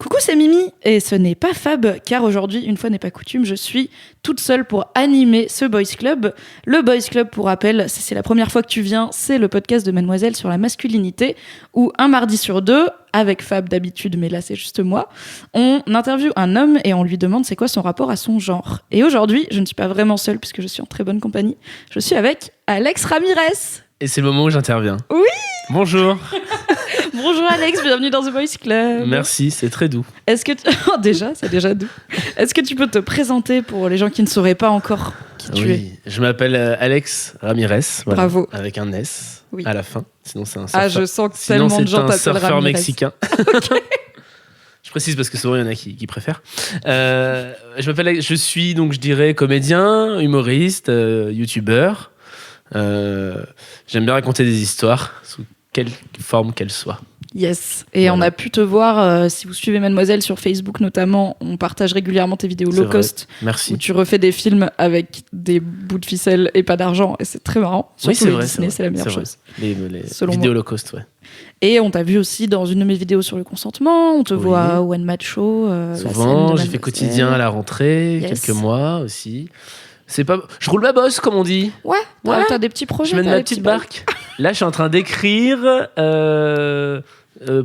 Coucou, c'est Mimi, et ce n'est pas Fab, car aujourd'hui, une fois n'est pas coutume, je suis toute seule pour animer ce Boys Club. Le Boys Club, pour rappel, si c'est la première fois que tu viens, c'est le podcast de Mademoiselle sur la masculinité, où un mardi sur deux, avec Fab d'habitude, mais là c'est juste moi, on interviewe un homme et on lui demande c'est quoi son rapport à son genre. Et aujourd'hui, je ne suis pas vraiment seule, puisque je suis en très bonne compagnie, je suis avec Alex Ramirez. Et c'est le moment où j'interviens. Oui. Bonjour. Bonjour Alex, bienvenue dans The Boys Club. Merci, c'est très doux. Est-ce que oh, déjà, c'est déjà doux. Est-ce que tu peux te présenter pour les gens qui ne sauraient pas encore qui tu es? Je m'appelle Alex Ramirez. Voilà, bravo. Avec un S oui. à la fin. Sinon c'est un surfeur. Ah, je sens que tellement de gens t'appellent Ramirez. Sinon c'est un surfeur mexicain. Okay. Je précise parce que souvent il y en a qui préfèrent. Je suis donc je dirais comédien, humoriste, youtubeur. J'aime bien raconter des histoires sous quelle forme qu'elles soient. Yes, et voilà. On a pu te voir, si vous suivez Mademoiselle sur Facebook notamment, on partage régulièrement tes vidéos low cost. Merci. Où tu refais des films avec des bouts de ficelle et pas d'argent, et c'est très marrant. Surtout oui, c'est vrai, Disney, c'est la meilleure chose. Les vidéos low cost, ouais. Et on t'a vu aussi dans une de mes vidéos sur le consentement, on te voit à One Match Show. Souvent, j'ai fait quotidien à la rentrée, quelques mois aussi. C'est pas... Je roule ma bosse, comme on dit. Ouais. T'as des petits projets. Je mène ma petite barque. Là, je suis en train d'écrire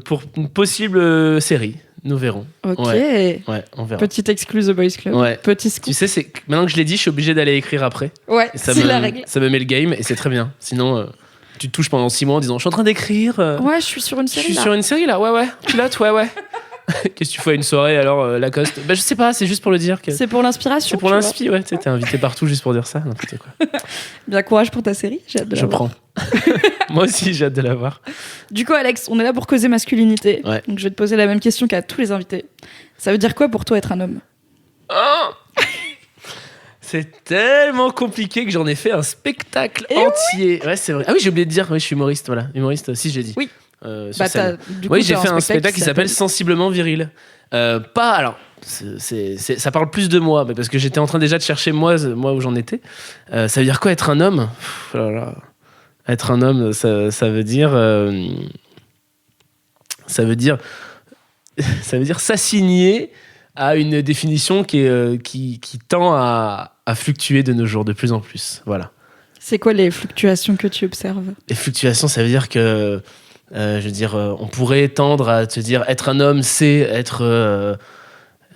pour une possible série. Nous verrons. Ok. Ouais, on verra. Petite excluse The Boys Club. Ouais. Petit scoop. Tu sais, maintenant que je l'ai dit, je suis obligé d'aller écrire après. Ouais, c'est la règle. Ça me met le game et c'est très bien. Sinon, tu te touches pendant 6 mois en disant « Je suis en train d'écrire. » Ouais, je suis sur une série. Je suis sur une série là. Ouais. Pilote, ouais. Qu'est-ce que tu fais à une soirée alors, Lacoste? Bah, je sais pas, c'est juste pour le dire. C'est pour l'inspiration. C'est pour l'inspi, ouais. Tu sais, t'es invité partout juste pour dire ça, n'importe quoi. Bien, courage pour ta série, j'ai hâte de la voir. Je prends. Moi aussi, j'ai hâte de la voir. Du coup, Alex, on est là pour causer masculinité. Ouais. Donc, je vais te poser la même question qu'à tous les invités. Ça veut dire quoi pour toi être un homme? C'est tellement compliqué que j'en ai fait un spectacle entier. Oui. Ouais, c'est vrai. Ah oui, j'ai oublié de dire, je suis humoriste, voilà. Humoriste, si, j'ai dit. Oui. Sur scène. Oui, j'ai fait un spectacle qui s'appelle Sensiblement Viril. Alors, ça parle plus de moi, mais parce que j'étais en train déjà de chercher moi où j'en étais. Ça veut dire quoi être un homme? Être un homme, ça veut dire s'assigner à une définition qui tend à fluctuer de nos jours de plus en plus. Voilà. C'est quoi les fluctuations que tu observes? Les fluctuations, ça veut dire que on pourrait tendre à te dire être un homme, c'est être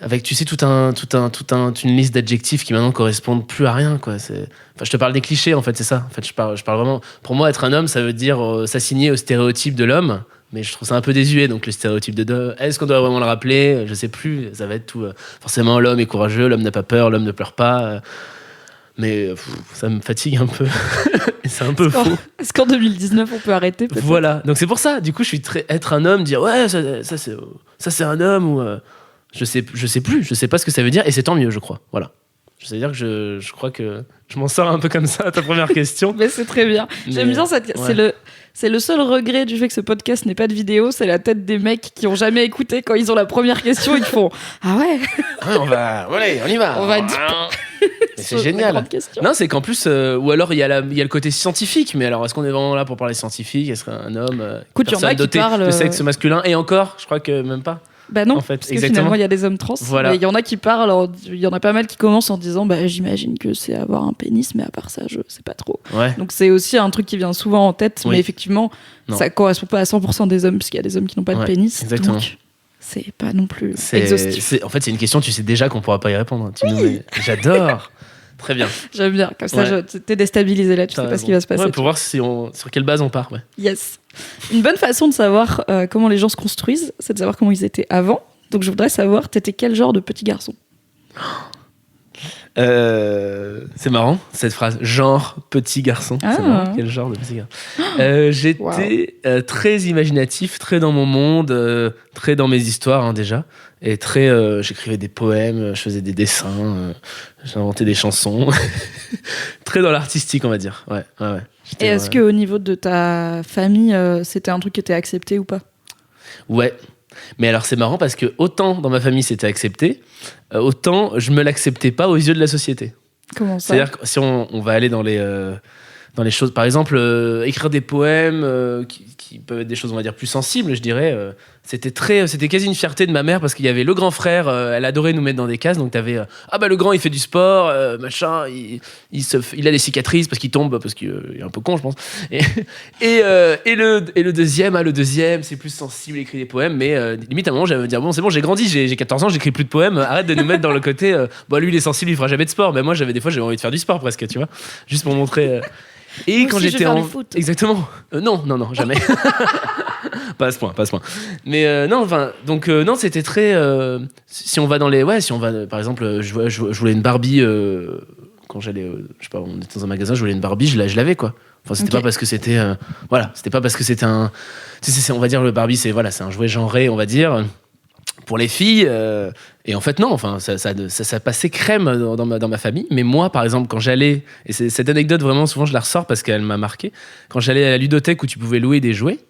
avec, tu sais, toute une liste d'adjectifs qui maintenant correspondent plus à rien, quoi. Je te parle des clichés, en fait, c'est ça. En fait, je parle vraiment. Pour moi, être un homme, ça veut dire s'assigner au stéréotype de l'homme, mais je trouve ça un peu désuet. Donc le stéréotype de est-ce qu'on doit vraiment le rappeler? Je sais plus. Ça va être tout. Forcément, l'homme est courageux, l'homme n'a pas peur, l'homme ne pleure pas. Mais ça me fatigue un peu. Et c'est un peu faux. Est-ce qu'en 2019, on peut arrêter peut-être? Voilà. Donc c'est pour ça. Du coup, je suis être un homme, dire ouais, ça c'est un homme ou je sais plus. Je sais pas ce que ça veut dire et c'est tant mieux, je crois. Voilà. C'est-à-dire que je crois que je m'en sors un peu comme ça à ta première question. Mais c'est très bien. J'aime bien cette. Ouais. C'est le seul regret du fait que ce podcast n'ait pas de vidéo, c'est la tête des mecs qui ont jamais écouté. Quand ils ont la première question, ils font ah ouais. On y va. On va dire. C'est génial. Non, c'est qu'en plus, ou alors il y a le côté scientifique. Mais alors, est-ce qu'on est vraiment là pour parler scientifique? Est-ce qu'un homme, personne dotée de sexe masculin? Et encore, je crois que même pas. Bah non, en fait, parce que finalement il y a des hommes trans. Voilà. Mais il y en a qui parlent, il y en a pas mal qui commencent en disant j'imagine que c'est avoir un pénis, mais à part ça je sais pas trop. Ouais. Donc c'est aussi un truc qui vient souvent en tête, mais effectivement ça correspond pas à 100% des hommes, parce qu'il y a des hommes qui n'ont pas de pénis. Exactement. Donc c'est pas non plus exhaustif. En fait c'est une question, tu sais déjà qu'on pourra pas y répondre. J'adore. Très bien. J'aime bien, comme ça t'es déstabilisé là, tu sais pas ce qui va se passer. Ouais, pour voir sur quelle base on part. Ouais. Yes. Une bonne façon de savoir comment les gens se construisent, c'est de savoir comment ils étaient avant. Donc je voudrais savoir, t'étais quel genre de petit garçon? C'est marrant cette phrase, genre petit garçon. C'est marrant, quel genre de petit garçon. J'étais très imaginatif, très dans mon monde, très dans mes histoires déjà, et très j'écrivais des poèmes, je faisais des dessins, j'inventais des chansons, très dans l'artistique on va dire. Ouais. Et est-ce qu'au niveau de ta famille, c'était un truc qui était accepté ou pas? Ouais. Mais alors c'est marrant parce que autant dans ma famille c'était accepté, autant je me l'acceptais pas aux yeux de la société. Comment ça? C'est-à-dire que si on va aller dans les choses, par exemple écrire des poèmes qui peuvent être des choses on va dire plus sensibles, je dirais c'était quasi une fierté de ma mère parce qu'il y avait le grand frère, elle adorait nous mettre dans des cases, donc t'avais le grand il fait du sport, machin, il a des cicatrices parce qu'il tombe, parce qu'il est un peu con je pense, et le deuxième c'est plus sensible, il écrit des poèmes, mais limite à un moment j'allais me dire bon c'est bon j'ai grandi, j'ai 14 ans, j'écris plus de poèmes, arrête de nous mettre dans le côté lui il est sensible, il fera jamais de sport, mais moi j'avais envie de faire du sport presque, tu vois, juste pour montrer. Et moi quand aussi, j'étais je vais faire du foot. exactement, non jamais. Pas à ce point. Mais non, enfin, donc non, c'était très. Si on va par exemple, je voulais une Barbie quand j'allais, je sais pas, on était dans un magasin, je voulais une Barbie, je l'avais quoi. Enfin, c'était pas parce que c'était, c'était pas parce que c'était un, on va dire le Barbie, c'est un jouet genré, on va dire, pour les filles. Et en fait non, enfin ça passait crème dans ma famille. Mais moi, par exemple, quand j'allais, et cette anecdote vraiment souvent je la ressors parce qu'elle m'a marqué, quand j'allais à la ludothèque où tu pouvais louer des jouets.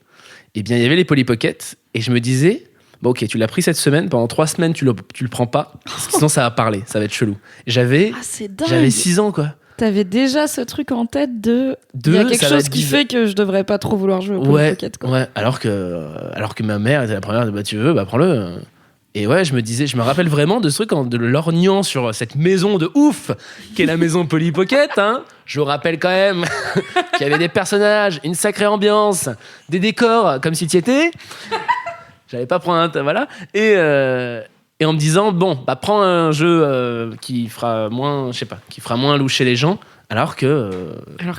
Eh bien, il y avait les Polly Pocket et je me disais, bon, ok, tu l'as pris cette semaine, pendant 3 semaines, tu le prends pas, parce que sinon ça va parler, ça va être chelou. J'avais 6 ans, quoi. T'avais déjà ce truc en tête de il y a quelque chose qui fait que je devrais pas trop vouloir jouer au Polly Pocket, quoi. Ouais, alors que ma mère était la première, tu veux, prends-le. Et ouais, je me rappelle vraiment de ce truc, de lorgnant sur cette maison de ouf qu'est la maison Polly Pocket, hein. Je vous rappelle quand même qu'il y avait des personnages, une sacrée ambiance, des décors comme si tu y étais. J'allais pas prendre voilà. Et en me disant, bon, prends un jeu qui fera moins, je sais pas, qui fera moins loucher les gens, alors que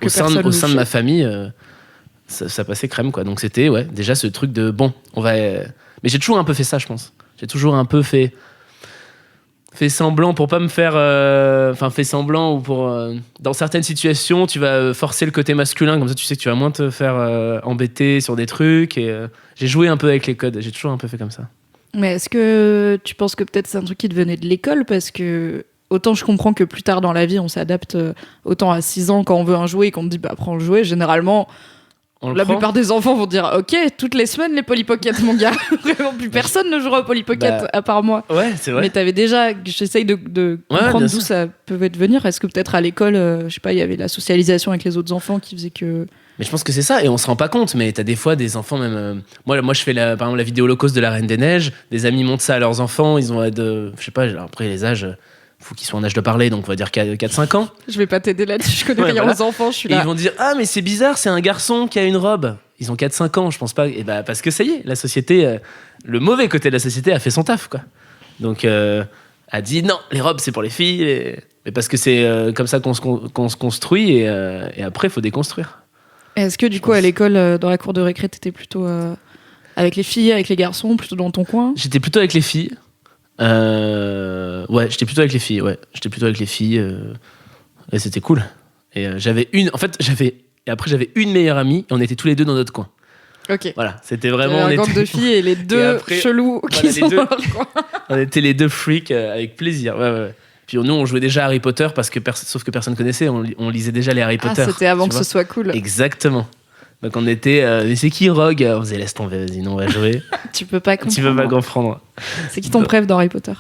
au sein de ma famille, ça passait crème, quoi. Donc c'était, déjà ce truc de, bon, on va... Mais j'ai toujours un peu fait ça, je pense. J'ai toujours un peu fait semblant pour pas me faire... fait semblant ou pour... dans certaines situations, tu vas forcer le côté masculin, comme ça tu sais que tu vas moins te faire embêter sur des trucs. Et j'ai joué un peu avec les codes, j'ai toujours un peu fait comme ça. Mais est-ce que tu penses que peut-être c'est un truc qui devenait de l'école? Parce que autant je comprends que plus tard dans la vie, on s'adapte, autant à 6 ans, quand on veut un jouet et qu'on te dit prends le jouet, généralement... La plupart des enfants vont dire ok, toutes les semaines les Polly Pocket, mon gars. Vraiment, plus personne ne jouera au Polly Pocket à part moi. Ouais, c'est vrai. Mais t'avais déjà, j'essaye de comprendre d'où ça pouvait devenir. Est-ce que peut-être à l'école, je sais pas, il y avait la socialisation avec les autres enfants qui faisait que... Mais je pense que c'est ça, et on se rend pas compte, mais t'as des fois des enfants même... Moi je fais par exemple la vidéo Holocauste de la Reine des Neiges, des amis montrent ça à leurs enfants, ils ont je sais pas, après les âges... faut qu'ils soient en âge de parler, donc on va dire 4-5 ans. Je vais pas t'aider là-dessus, je connais rien aux enfants, je suis là. Et ils vont dire mais c'est bizarre, c'est un garçon qui a une robe. Ils ont 4-5 ans, je pense pas. Et parce que ça y est, la société, le mauvais côté de la société a fait son taf, quoi. Donc a dit non, les robes c'est pour les filles, mais parce que c'est comme ça qu'on se construit, et après il faut déconstruire. Est-ce que du coup à l'école, dans la cour de récré, t'étais plutôt avec les filles, avec les garçons, plutôt dans ton coin? J'étais plutôt avec les filles. J'étais plutôt avec les filles. Et c'était cool. Et j'avais une meilleure amie et on était tous les deux dans notre coin. Ok. Voilà, c'était vraiment... un gang de filles et les deux chelous qui sont dans leur coin. On était les deux freaks avec plaisir. Ouais. Puis nous, on jouait déjà à Harry Potter parce que sauf que personne connaissait. On lisait déjà les Harry Potter. C'était avant que ce soit cool. Exactement. Donc on était... mais c'est qui Rogue? On faisait laisse tomber, vas-y, non, on va jouer. Tu peux pas comprendre. C'est qui ton préf dans Harry Potter?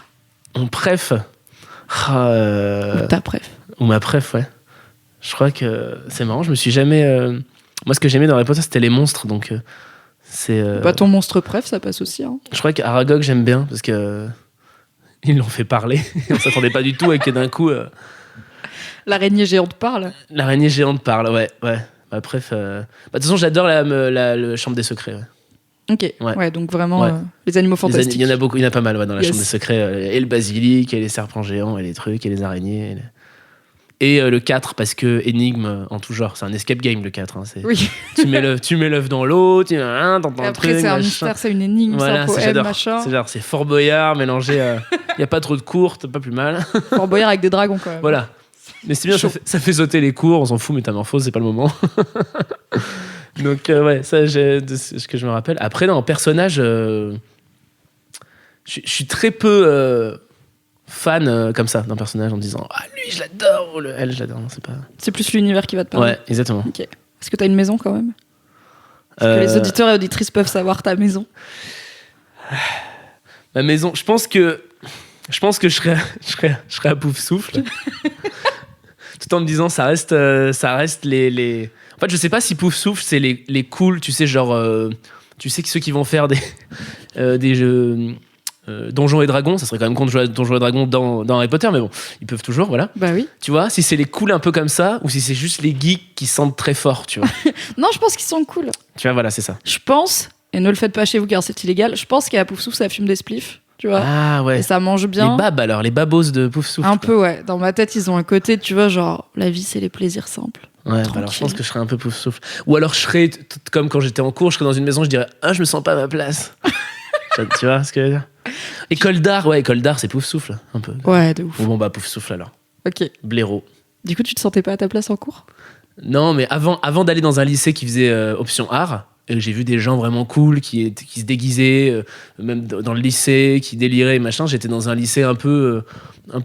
Mon préf Ou ta préf? Ou ma préf, ouais. Je crois que c'est marrant, je me suis jamais... Moi, ce que j'aimais dans Harry Potter, c'était les monstres, donc c'est... ton monstre préf, ça passe aussi. Hein. Je crois qu'Aragog, j'aime bien, parce que ils l'ont fait parler. On s'attendait pas du tout, et que d'un coup... L'araignée géante parle. L'araignée géante parle, ouais. Ma préf... de toute façon, j'adore la Chambre des Secrets, ouais. Ok, ouais, donc vraiment les animaux fantastiques. Il y en a beaucoup, il y en a pas mal dans la Chambre des Secrets. Et le basilic, et les serpents géants, et les trucs, et les araignées. Et le 4, parce que énigme en tout genre. C'est un escape game, le 4. Hein, oui. tu mets l'œuf dans l'eau, t'entends le truc. Après, c'est un mystère, c'est une énigme, voilà, c'est un poème, machin. C'est Fort Boyard mélangé à... Il n'y a pas trop de cours, pas plus mal. Fort Boyard avec des dragons, quand même. Voilà. Mais c'est bien, ça fait sauter les cours, on s'en fout, Métamorphose, c'est pas le moment. Donc, ça, de ce que je me rappelle. Après, en personnage, je suis très peu fan comme ça d'un personnage en disant lui, je l'adore, ou elle, je l'adore. Non, c'est pas... C'est plus l'univers qui va te parler. Ouais, exactement. Ok. Est-ce que t'as une maison quand même? Est-ce que les auditeurs et auditrices peuvent savoir ta maison? Ma maison, je pense que je serais à Pouf Souffle. Tout en me disant ça reste les... En fait, je sais pas si Pouf Souffle c'est les cool, tu sais, genre tu sais que ceux qui vont faire des jeux Donjons et Dragons, ça serait quand même con de jouer à Donjons et Dragons dans Harry Potter, mais bon, ils peuvent toujours, voilà. Bah oui. Tu vois, si c'est les cools un peu comme ça, ou si c'est juste les geeks qui sentent très fort, tu vois. Non, je pense qu'ils sont cool. Tu vois, voilà, c'est ça. Je pense, et ne le faites pas chez vous car c'est illégal, je pense qu'à Pouf Souffle, ça fume des spliffs, tu vois. Ah ouais. Et ça mange bien. Les babs alors, les babos de Pouf Souffle. Un peu, ouais. Dans ma tête, ils ont un côté, tu vois, genre, la vie, c'est les plaisirs simples. Ouais, bah alors je pense que je serais un peu Pouf Souffle. Ou alors je serais, comme quand j'étais en cours, je serais dans une maison, je dirais, ah, je me sens pas à ma place. Tu vois ce que je veux dire? Et Coldar, c'est Pouf Souffle, un peu. Ouais, de ouf. Bon, bah, Pouf Souffle alors. Ok. Blaireau. Du coup, tu te sentais pas à ta place en cours? Non, mais avant d'aller dans un lycée qui faisait option art, j'ai vu des gens vraiment cool qui se déguisaient, même dans le lycée, qui déliraient et machin. J'étais dans un lycée un peu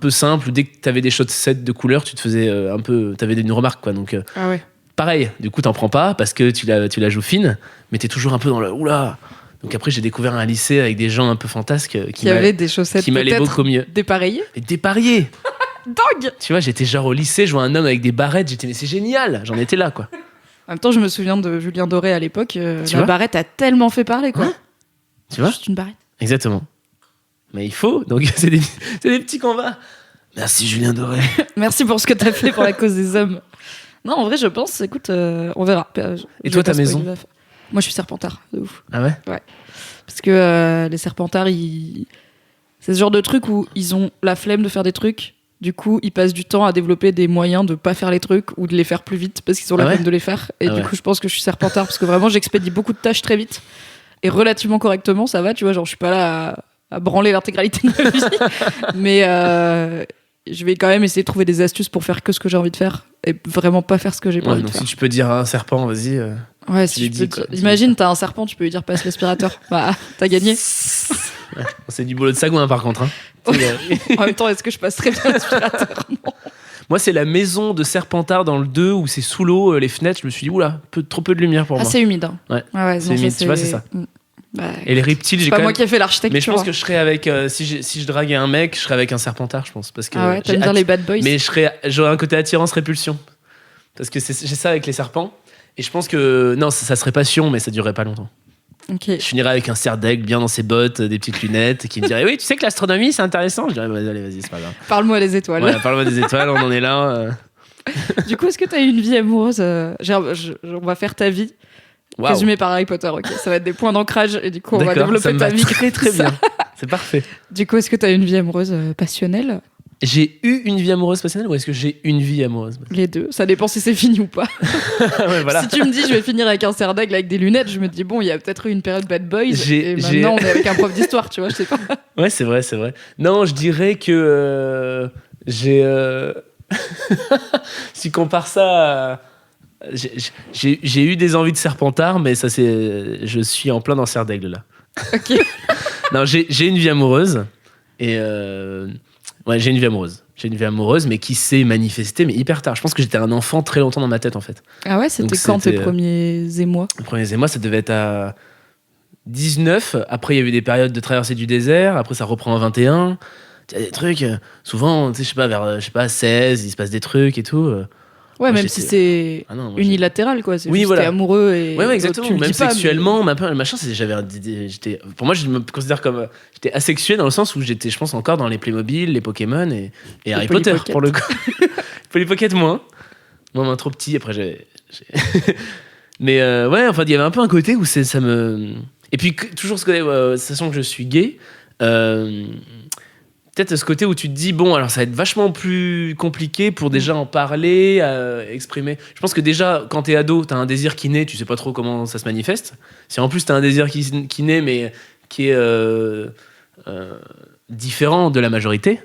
simple, où dès que t'avais des chaussettes de couleur, tu te faisais t'avais une remarque, quoi. Donc, Ah ouais. pareil, du coup, t'en prends pas parce que tu la joues fine, mais t'es toujours un peu dans le oula. Donc après, j'ai découvert un lycée avec des gens un peu fantasques qui avaient des chaussettes qui m'allaient beaucoup mieux. Dépareillées. Et dépareillées. Dingue. Tu vois, j'étais genre au lycée, je vois un homme avec des barrettes, j'étais mais c'est génial, j'en étais là, quoi. En même temps, je me souviens de Julien Doré à l'époque. La vois barrette a tellement fait parler, quoi. Hein, tu vois? Juste une barrette. Exactement. Mais il faut, donc c'est des petits combats. Merci Julien Doré. Merci pour ce que t'as fait pour la cause des hommes. Non, en vrai, je pense, écoute, on verra. Et toi, ta maison? Moi, je suis Serpentard, de ouf. Ah ouais? Ouais. Parce que les Serpentards, c'est ce genre de truc où ils ont la flemme de faire des trucs. Du coup, ils passent du temps à développer des moyens de pas faire les trucs ou de les faire plus vite parce qu'ils ont la flemme de les faire. Et du coup, je pense que je suis Serpentard parce que vraiment, j'expédie beaucoup de tâches très vite et relativement correctement. Ça va, tu vois, genre, je suis pas là à branler l'intégralité de ma vie. Mais je vais quand même essayer de trouver des astuces pour faire que ce que j'ai envie de faire et vraiment pas faire ce que j'ai pas envie de faire. Si tu peux dire à un serpent, vas-y. Ouais, si tu peux imagine, t'as un serpent, tu peux lui dire passe l'aspirateur. Bah, t'as gagné. Ouais, c'est du boulot de sagouin par contre. Hein. En même temps, est-ce que je passe très bien l'aspirateur? Non. Moi, c'est la maison de Serpentard dans le 2 où c'est sous l'eau, les fenêtres. Je me suis dit, oula, trop peu de lumière pour moi. Ah, c'est humide. Hein. Ouais, c'est humide, tu vois, c'est ça. Bah, et les reptiles, c'est pas moi qui ai fait l'architecture. Mais je pense que je serais avec. Si je draguais un mec, je serais avec un Serpentard, je pense. Parce que ah ouais, t'aimes bien les bad boys. Mais j'aurais un côté attirance-répulsion. Parce que j'ai ça avec les serpents. Et je pense que. Non, ça serait passion, mais ça durerait pas longtemps. Okay. Je finirais avec un cerf d'aigle bien dans ses bottes, des petites lunettes, qui me dirait oui, tu sais que l'astronomie c'est intéressant. Je dirais vas-y, c'est pas grave. Parle-moi des étoiles. Ouais, parle-moi des étoiles, on en est là. Du coup, est-ce que t'as eu une vie amoureuse on va faire ta vie résumée par Harry Potter. Ok, ça va être des points d'ancrage et du coup on va développer ta vie très bien. C'est parfait. Du coup, est-ce que t'as eu une vie amoureuse passionnelle? J'ai eu une vie amoureuse passionnelle ou est-ce que j'ai une vie amoureuse passionnelle? Les deux, ça dépend si c'est fini ou pas. Ouais, voilà. Si tu me dis je vais finir avec un cerf d'aigle avec des lunettes, je me dis bon, il y a peut-être eu une période bad boys et maintenant on est avec un prof d'histoire, tu vois, je sais pas. Ouais, c'est vrai. Non, je dirais que j'ai... si on compare ça à... J'ai eu des envies de Serpentard, mais ça c'est... Je suis en plein dans cerf d'aigle là. Ok. Non, j'ai une vie amoureuse et... Ouais, j'ai une vie amoureuse, mais qui s'est manifestée, mais hyper tard. Je pense que j'étais un enfant très longtemps dans ma tête, en fait. Ah ouais, c'était quand tes premiers émois? Les premiers émois, ça devait être à 19. Après, il y a eu des périodes de traversée du désert. Après, ça reprend à 21. Il y a des trucs, souvent, tu sais, je sais pas, vers 16, il se passe des trucs et tout. Ouais, même si c'est unilatéral, quoi. C'est juste voilà. T'es amoureux et. Ouais, exactement. Tu même pas, sexuellement, machin, pour moi, je me considère comme. J'étais asexué dans le sens où j'étais, je pense, encore dans les Playmobil, les Pokémon et Harry Potter, pour le coup. Polly Pocket, moins. Moi, trop petit, après, j'ai. Mais ouais, enfin, il y avait un peu un côté où ça me. Et puis, toujours ce côté, sachant que je suis gay. Peut-être ce côté où tu te dis bon alors ça va être vachement plus compliqué pour déjà en parler, exprimer. Je pense que déjà quand t'es ado t'as un désir qui naît, tu sais pas trop comment ça se manifeste. Si en plus t'as un désir qui naît mais qui est différent de la majorité,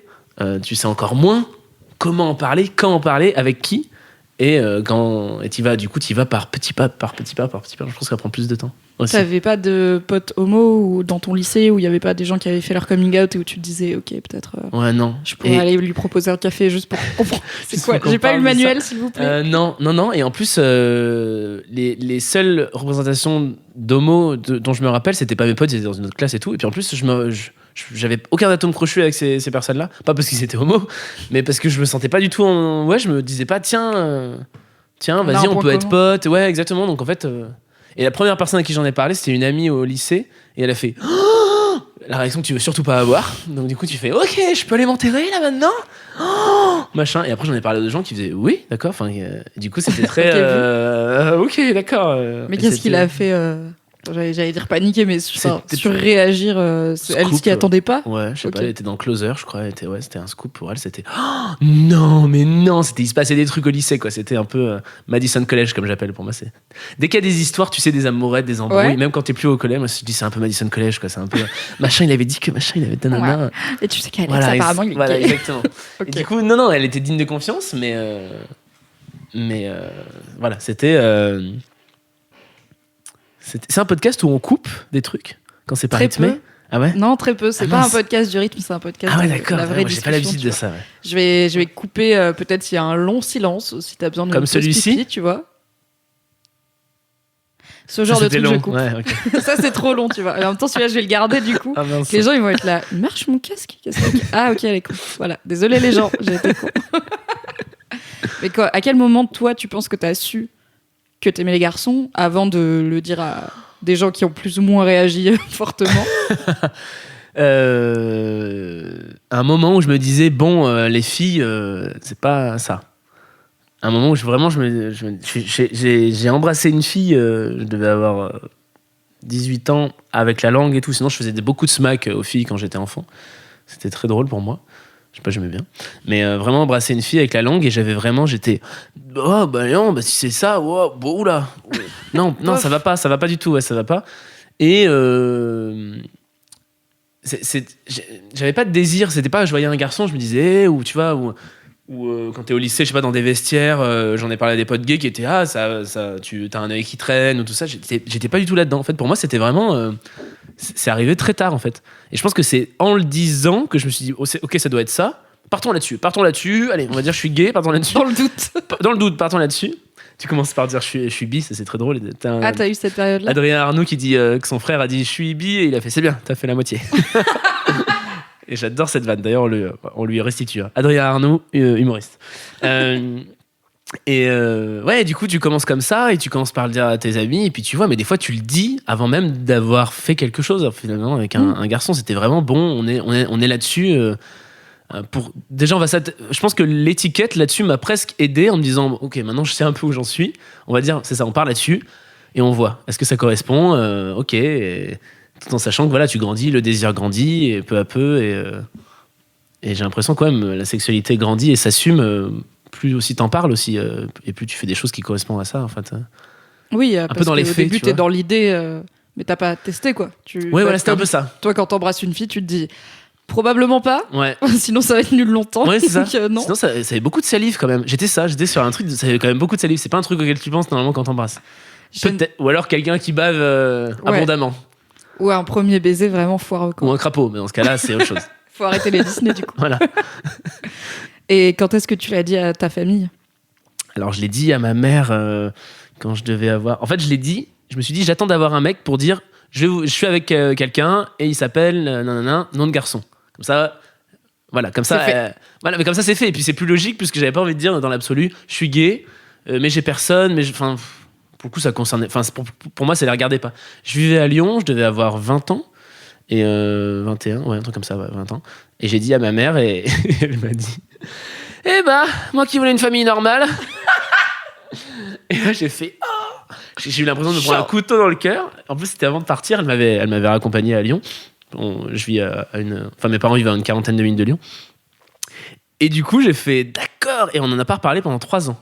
tu sais encore moins comment en parler, quand en parler, avec qui et t'y vas par petit pas. Je pense que ça prend plus de temps. Aussi. T'avais pas de potes homo ou dans ton lycée où il y avait pas des gens qui avaient fait leur coming out et où tu te disais ok peut-être ouais non je pourrais aller lui proposer un café juste pour comprendre c'est quoi, j'ai pas eu le manuel s'il vous plaît. Non et en plus les seules représentations d'homo dont je me rappelle c'était pas mes potes, ils étaient dans une autre classe et tout et puis en plus j'avais aucun atome crochu avec ces personnes là, pas parce qu'ils étaient homo mais parce que je me sentais pas du tout je me disais pas tiens vas-y on peut être potes, ouais exactement, donc en fait et la première personne à qui j'en ai parlé, c'était une amie au lycée, et elle a fait la réaction que tu veux surtout pas avoir. Donc du coup tu fais ok, je peux aller m'enterrer là maintenant, machin. Et après j'en ai parlé à des gens qui faisaient oui, d'accord. Enfin, du coup c'était très ok, d'accord. Mais qu'est-ce qu'il a fait J'allais dire paniquer, mais surréagir. Elle s'y attendait pas. Ouais, je sais pas, elle était dans Closer, je crois. C'était un scoop pour elle. C'était non, mais non, il se passait des trucs au lycée, quoi. C'était un peu Madison College, comme j'appelle pour moi. Dès qu'il y a des histoires, tu sais, des amourettes, des embrouilles, même quand t'es plus au collège, moi je dis c'est un peu Madison College, quoi. C'est un peu machin. Il avait dit que machin, il avait nanana. Ouais. Et tu sais qu'Alex, apparemment, il est voilà, gay. exactement. Okay. Et du coup, non, elle était digne de confiance, mais voilà, c'était. C'est un podcast où on coupe des trucs quand c'est pas très rythmé. Peu. Ah ouais. Non, très peu. C'est pas un podcast du rythme, c'est un podcast. Ah ouais, d'accord. La vraie moi, j'ai pas l'habitude de ça. Ouais. Je vais couper peut-être s'il y a un long silence, si t'as besoin de comme celui-ci, pipi, tu vois. Ce genre de truc long. Je coupe. Ouais, okay. Ça c'est trop long, tu vois. Et en même temps celui-là je vais le garder du coup. Les gens ils vont être là. Il marche mon casque. Ah ok, elle est con. Voilà. Désolé les gens, j'ai été con. Mais quoi, à quel moment toi tu penses que t'as su que t'aimais les garçons avant de le dire à des gens qui ont plus ou moins réagi fortement? Un moment où je me disais bon, les filles, c'est pas ça. Un moment où j'ai embrassé une fille, je devais avoir 18 ans avec la langue et tout. Sinon, je faisais beaucoup de smack aux filles quand j'étais enfant. C'était très drôle pour moi. Je sais pas, j'aimais bien. Mais vraiment embrasser une fille avec la langue et j'étais oh bah non, bah si c'est ça, oh, bon, oula. Non, ça va pas du tout, ouais, ça va pas. Et j'avais pas de désir, c'était pas je voyais un garçon, je me disais ou tu vois ou quand t'es au lycée, je sais pas, dans des vestiaires, j'en ai parlé à des potes gays qui étaient tu as un œil qui traîne ou tout ça. J'étais pas du tout là-dedans. En fait, pour moi, c'était vraiment c'est arrivé très tard en fait. Et je pense que c'est en le disant que je me suis dit ok, ça doit être ça. Partons là-dessus. Allez, on va dire je suis gay, partons là-dessus. Dans le doute, partons là-dessus. Tu commences par dire je suis bi, ça c'est très drôle. T'as eu cette période-là. Adrien Arnoux qui dit que son frère a dit je suis bi et il a fait c'est bien, t'as fait la moitié. Et j'adore cette vanne, d'ailleurs on lui restitue. Adrien Arnoux, humoriste. Ouais, du coup tu commences comme ça et tu commences par le dire à tes amis et puis tu vois, mais des fois tu le dis avant même d'avoir fait quelque chose. Alors, finalement avec un garçon, c'était vraiment bon, on est là-dessus. Déjà je pense que l'étiquette là-dessus m'a presque aidé en me disant ok, maintenant je sais un peu où j'en suis, on va dire c'est ça, on part là-dessus et on voit est-ce que ça correspond, ok, et tout en sachant que voilà, tu grandis, le désir grandit et peu à peu et j'ai l'impression quand même la sexualité grandit et s'assume, plus aussi t'en parles aussi et plus tu fais des choses qui correspondent à ça en fait. Oui, un parce peu dans les au faits, début t'es dans l'idée mais t'as pas testé quoi. Ouais, voilà, c'était un peu ça. Toi quand t'embrasses une fille tu te dis probablement pas. Ouais. Sinon, ça va être nul longtemps. Ouais, c'est ça. Donc, non. Sinon, ça avait beaucoup de salive quand même. J'étais sur un truc, ça avait quand même beaucoup de salive. C'est pas un truc auquel tu penses normalement quand t'embrasses. Ou alors quelqu'un qui bave abondamment. Ou un premier baiser vraiment foireux. Quoi. Ou un crapaud, mais dans ce cas-là, c'est autre chose. Faut arrêter les Disney du coup. Voilà. Et quand est-ce que tu l'as dit à ta famille? Alors, je l'ai dit à ma mère quand je devais avoir. En fait, je me suis dit, j'attends d'avoir un mec pour dire je suis avec quelqu'un et il s'appelle nanana, nom de garçon. Comme ça, voilà, voilà, mais comme ça c'est fait. Et puis c'est plus logique puisque j'avais pas envie de dire dans l'absolu, je suis gay, mais j'ai personne, mais enfin, pour le coup ça concernait, enfin pour moi ça les regardait pas. Je vivais à Lyon, je devais avoir 20 ans et 21, ouais un truc comme ça, ouais, 20 ans. Et j'ai dit à ma mère et elle m'a dit, eh ben moi qui voulais une famille normale. Et là j'ai fait j'ai eu l'impression de me prendre un couteau dans le cœur. En plus c'était avant de partir, elle m'avait raccompagné à Lyon. Je vis mes parents vivent à une quarantaine de minutes de Lyon. Et du coup, j'ai fait d'accord. Et on en a pas reparlé pendant 3 ans.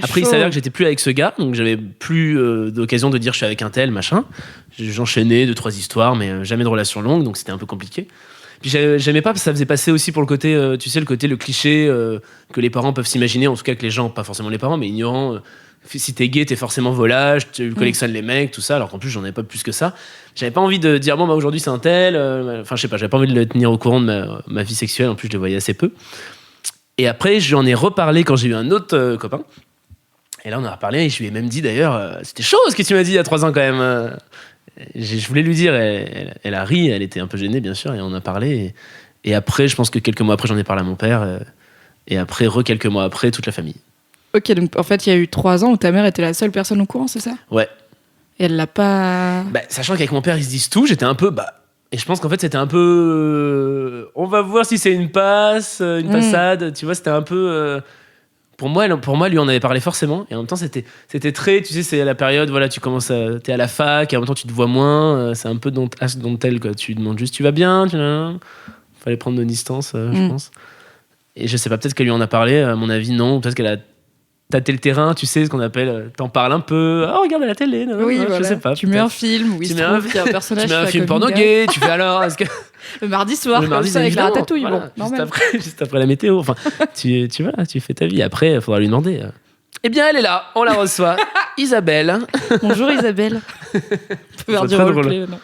Après, il s'avère que j'étais plus avec ce gars, donc j'avais plus d'occasion de dire je suis avec un tel, machin. J'enchaînais 2-3 histoires, mais jamais de relation longue, donc c'était un peu compliqué. Puis j'aimais pas parce que ça faisait passer aussi pour le côté, tu sais, le cliché que les parents peuvent s'imaginer, en tout cas que les gens, pas forcément les parents, mais ignorants. Si t'es gay, t'es forcément volage, tu collectionnes les mecs, tout ça, alors qu'en plus j'en avais pas plus que ça. J'avais pas envie de dire bon bah aujourd'hui c'est un tel, enfin je sais pas, j'avais pas envie de le tenir au courant de ma vie sexuelle, en plus je le voyais assez peu. Et après j'en ai reparlé quand j'ai eu un autre copain. Et là on en a reparlé et je lui ai même dit d'ailleurs c'était chaud ce que tu m'as dit il y a 3 ans quand même. Je voulais lui dire, elle a ri, elle était un peu gênée bien sûr et on a parlé. Et après je pense que quelques mois après j'en ai parlé à mon père et après quelques mois après toute la famille. Ok, donc en fait, il y a eu 3 ans où ta mère était la seule personne au courant, c'est ça? Ouais. Et elle l'a pas... Sachant qu'avec mon père, ils se disent tout, j'étais un peu... Et je pense qu'en fait, c'était un peu. On va voir si c'est une passade. Tu vois, c'était un peu. Pour moi, lui, on avait parlé forcément. Et en même temps, c'était très. Tu sais, c'est la période, voilà, t'es à la fac, et en même temps, tu te vois moins. C'est un peu ask don't tell, quoi. Tu demandes juste, tu vas bien. Fallait prendre nos distances, je pense. Et je sais pas, peut-être qu'elle lui en a parlé. À mon avis, non. Peut-être qu'elle a tâté le terrain, tu sais, ce qu'on appelle. T'en parles un peu. Oh, regarde à la télé. Non, oui, non, voilà. Je sais pas. Tu mets un film où il se trouve qu'il y a un personnage. Tu mets un film porno gay. Tu fais alors. Est-ce que. Le mardi soir, le mardi, comme ça, avec la ratatouille. Voilà, bon, juste après la météo. Enfin, tu fais ta vie. Après, il faudra lui demander. Eh bien, elle est là. On la reçoit. Isabelle. Bonjour Isabelle. On peut faire du roleplay, non.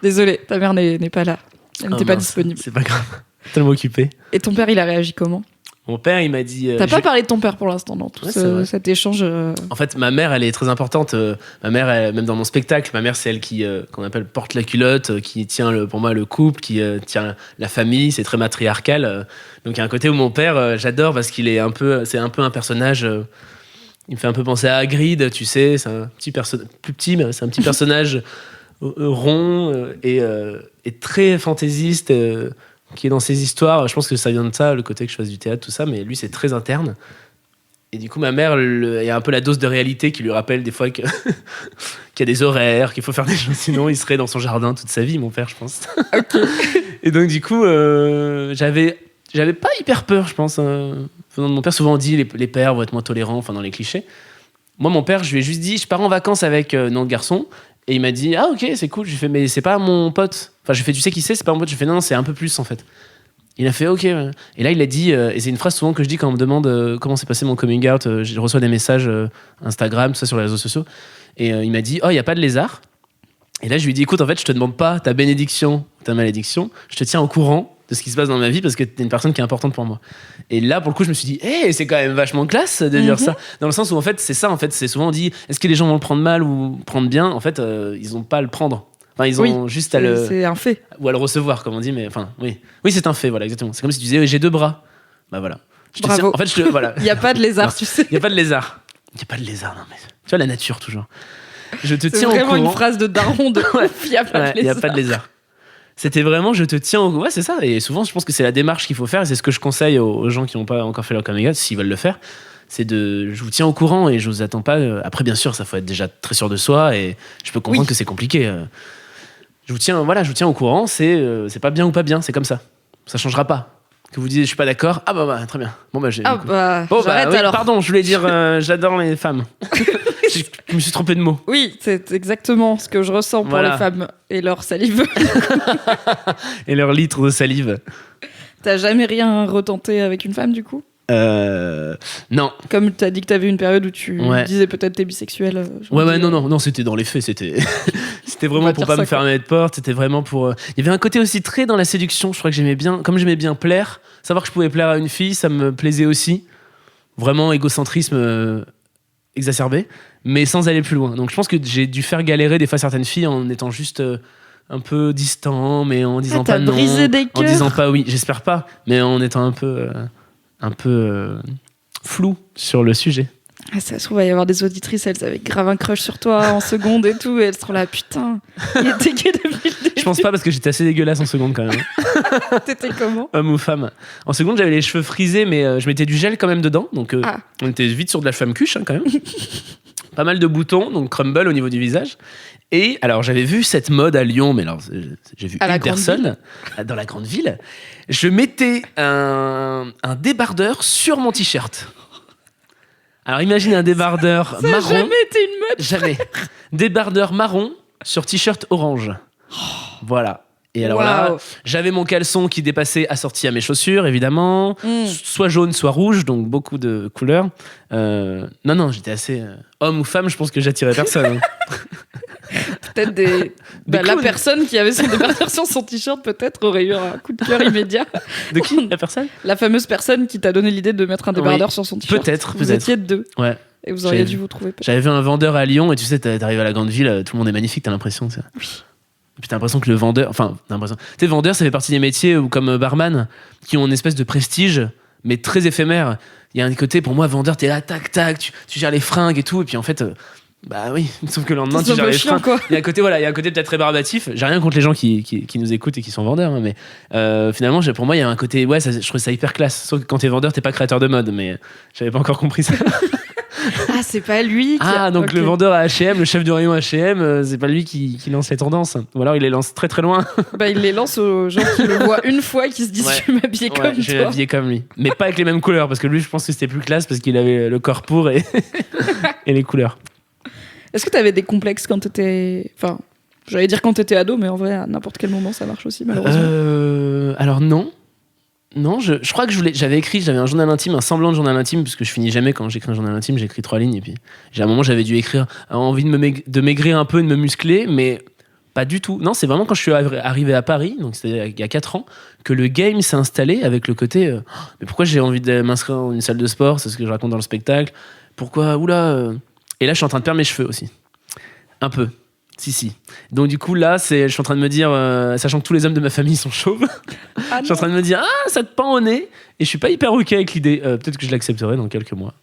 Désolée, ta mère n'est pas là. Elle n'était pas disponible. C'est pas grave. Tellement occupée. Et ton père, il a réagi comment ? Mon père, il m'a dit. T'as pas parlé de ton père pour l'instant, dans tout cet échange. En fait, ma mère, elle est très importante. Ma mère, même dans mon spectacle, ma mère, c'est elle qui, qu'on appelle porte la culotte, qui tient pour moi le couple, qui tient la famille. C'est très matriarcal. Donc il y a un côté où mon père, j'adore parce qu'il est c'est un peu un personnage. Il me fait un peu penser à Hagrid, tu sais. C'est un petit personnage plus petit, mais c'est un petit personnage rond et très fantaisiste. Qui est dans ses histoires. Je pense que ça vient de ça, le côté que je fasse du théâtre, tout ça, mais lui, c'est très interne. Et du coup, ma mère, il y a un peu la dose de réalité qui lui rappelle des fois qu'il y a des horaires, qu'il faut faire des choses, sinon il serait dans son jardin toute sa vie, mon père, je pense. Okay. Et donc, du coup, j'avais pas hyper peur, je pense. Mon père, souvent, on dit les pères vont être moins tolérants, enfin, dans les clichés. Moi, mon père, je lui ai juste dit, je pars en vacances avec notre garçon. Et il m'a dit, ah ok, c'est cool. Je lui ai fait, mais c'est pas mon pote. Enfin, je lui ai fait, tu sais qui c'est pas mon pote. Je lui ai fait, non, c'est un peu plus en fait. Il a fait, ok. Et là, il a dit, et c'est une phrase souvent que je dis quand on me demande comment s'est passé mon coming out. Je reçois des messages Instagram, tout ça sur les réseaux sociaux. Et il m'a dit, oh, il n'y a pas de lézard. Et là, je lui ai dit, écoute, en fait, je te demande pas ta bénédiction, ta malédiction. Je te tiens au courant de ce qui se passe dans ma vie parce que t'es une personne qui est importante pour moi. Et là, pour le coup, je me suis dit, c'est quand même vachement classe de dire ça. Dans le sens où, en fait, c'est ça, en fait, c'est souvent on dit, est-ce que les gens vont le prendre mal ou prendre bien ? En fait, ils ont pas à le prendre. Enfin, ils ont juste à le. C'est un fait. Ou à le recevoir, comme on dit, mais enfin, oui. Oui, c'est un fait, voilà, exactement. C'est comme si tu disais, j'ai 2 bras. Bah voilà. Bravo. En fait, voilà. Il n'y a pas de lézard, tu sais. Il n'y a pas de lézard. Il n'y a pas de lézard, non, mais. Tu vois, la nature, toujours. Je te tiens au courant. C'est vraiment une phrase de daron de il n'y a pas de lézard. Il n'y a pas de lézard. C'était vraiment, je te tiens au courant. Ouais, c'est ça. Et souvent, je pense que c'est la démarche qu'il faut faire. Et c'est ce que je conseille aux gens qui n'ont pas encore fait leur coming out, s'ils veulent le faire. C'est je vous tiens au courant et je vous attends pas. Après, bien sûr, ça faut être déjà très sûr de soi. Et je peux comprendre que c'est compliqué. Je vous tiens au courant. C'est pas bien ou pas bien. C'est comme ça. Ça changera pas. Que vous disiez, je suis pas d'accord. Ah bah très bien. Bon bah j'arrête alors. Pardon, je voulais dire, j'adore les femmes. Je me suis trompé de mot. Oui, c'est exactement ce que je ressens pour les femmes et leur salive. Et leur litre de salive. T'as jamais rien retenté avec une femme, du coup ? Non. Comme t'as dit que t'avais une période où tu disais peut-être t'es bisexuel. Non, c'était dans les faits, c'était vraiment pour pas me fermer de porte, c'était vraiment pour. Il y avait un côté aussi très dans la séduction, je crois que j'aimais bien, comme j'aimais bien plaire, savoir que je pouvais plaire à une fille, ça me plaisait aussi. Vraiment égocentrisme exacerbé, mais sans aller plus loin. Donc je pense que j'ai dû faire galérer des fois certaines filles en étant juste un peu distant, mais en disant pas non, en disant pas oui, j'espère pas, mais en étant un peu flou sur le sujet. Ah, ça se trouve, il va y avoir des auditrices, elles avaient grave un crush sur toi en seconde et tout, et elles seront là, putain, il était gay depuis le début. Je pense pas parce que j'étais assez dégueulasse en seconde quand même. T'étais comment ? Homme ou femme ? En seconde, j'avais les cheveux frisés, mais je mettais du gel quand même dedans, donc on était vite sur de la femme cuche quand même. Pas mal de boutons, donc crumble au niveau du visage. Et alors, j'avais vu cette mode à Lyon, mais alors, j'ai vu une personne dans la grande ville. Je mettais un débardeur sur mon t-shirt. Alors, imagine un débardeur marron. Ça n'a jamais été une mode. Jamais. Débardeur marron sur t-shirt orange. Voilà. Et alors là, j'avais mon caleçon qui dépassait assorti à mes chaussures, évidemment. Soit jaune, soit rouge, donc beaucoup de couleurs. Non, j'étais assez... homme ou femme, je pense que j'attirais personne. Peut-être la personne qui avait son débardeur sur son t-shirt, peut-être, aurait eu un coup de cœur immédiat. De qui, la personne ? La fameuse personne qui t'a donné l'idée de mettre un débardeur sur son t-shirt. Peut-être. Vous étiez 2. Ouais. Et vous auriez dû vous trouver. J'avais vu un vendeur à Lyon, et tu sais, t'arrives à la grande ville, tout le monde est magnifique, t'as l'impression. Oui. Et puis t'as l'impression que le vendeur... Enfin, t'as l'impression... Tu sais, vendeur, ça fait partie des métiers où, comme barman, qui ont une espèce de prestige, mais très éphémère. Il y a un côté, pour moi, vendeur, t'es là, tac, tac, tu gères les fringues et tout, et puis en fait... Bah oui, sauf que le lendemain, C'est tu un peu gères les chiant, freins. quoi. Il y a un côté, voilà, il y a un côté peut-être rébarbatif. J'ai rien contre les gens qui nous écoutent et qui sont vendeurs, hein, mais finalement, pour moi, il y a un côté, ouais, je trouve ça hyper classe. Sauf que quand t'es vendeur, t'es pas créateur de mode, mais j'avais pas encore compris ça. Ah, c'est pas lui Donc Ok. le vendeur à H&M, le chef du rayon H&M, c'est pas lui qui lance les tendances. Ou alors il les lance très très loin. Bah, il les lance aux gens qui le voient une fois et qui se disent Ouais. je vais m'habiller Ouais, comme je vais toi. m'habiller comme lui. Mais pas avec les mêmes couleurs, parce que lui, je pense que c'était plus classe parce qu'il avait le corps pour et les couleurs. Est-ce que t'avais des complexes quand t'étais. Enfin, j'allais dire quand t'étais ado, mais en vrai, à n'importe quel moment, ça marche aussi, malheureusement. Alors non. Non, je crois que j'avais un journal intime, un semblant de journal intime, parce que je finis jamais quand j'écris un journal intime, j'écris 3 lignes, et puis j'ai un moment j'avais dû écrire, envie de maigrir un peu, de me muscler, mais pas du tout. Non, c'est vraiment quand je suis arrivé à Paris, donc c'est-à-dire il y a 4 ans, que le game s'est installé avec le côté, mais pourquoi j'ai envie de m'inscrire dans une salle de sport, c'est ce que je raconte dans le spectacle, pourquoi, Et là je suis en train de perdre mes cheveux aussi, un peu. Si. Donc du coup là, je suis en train de me dire, sachant que tous les hommes de ma famille sont chauves, Ah je suis en train de me dire, ça te pend au nez, et je suis pas hyper ok avec l'idée. Peut-être que je l'accepterai dans quelques mois. Bah,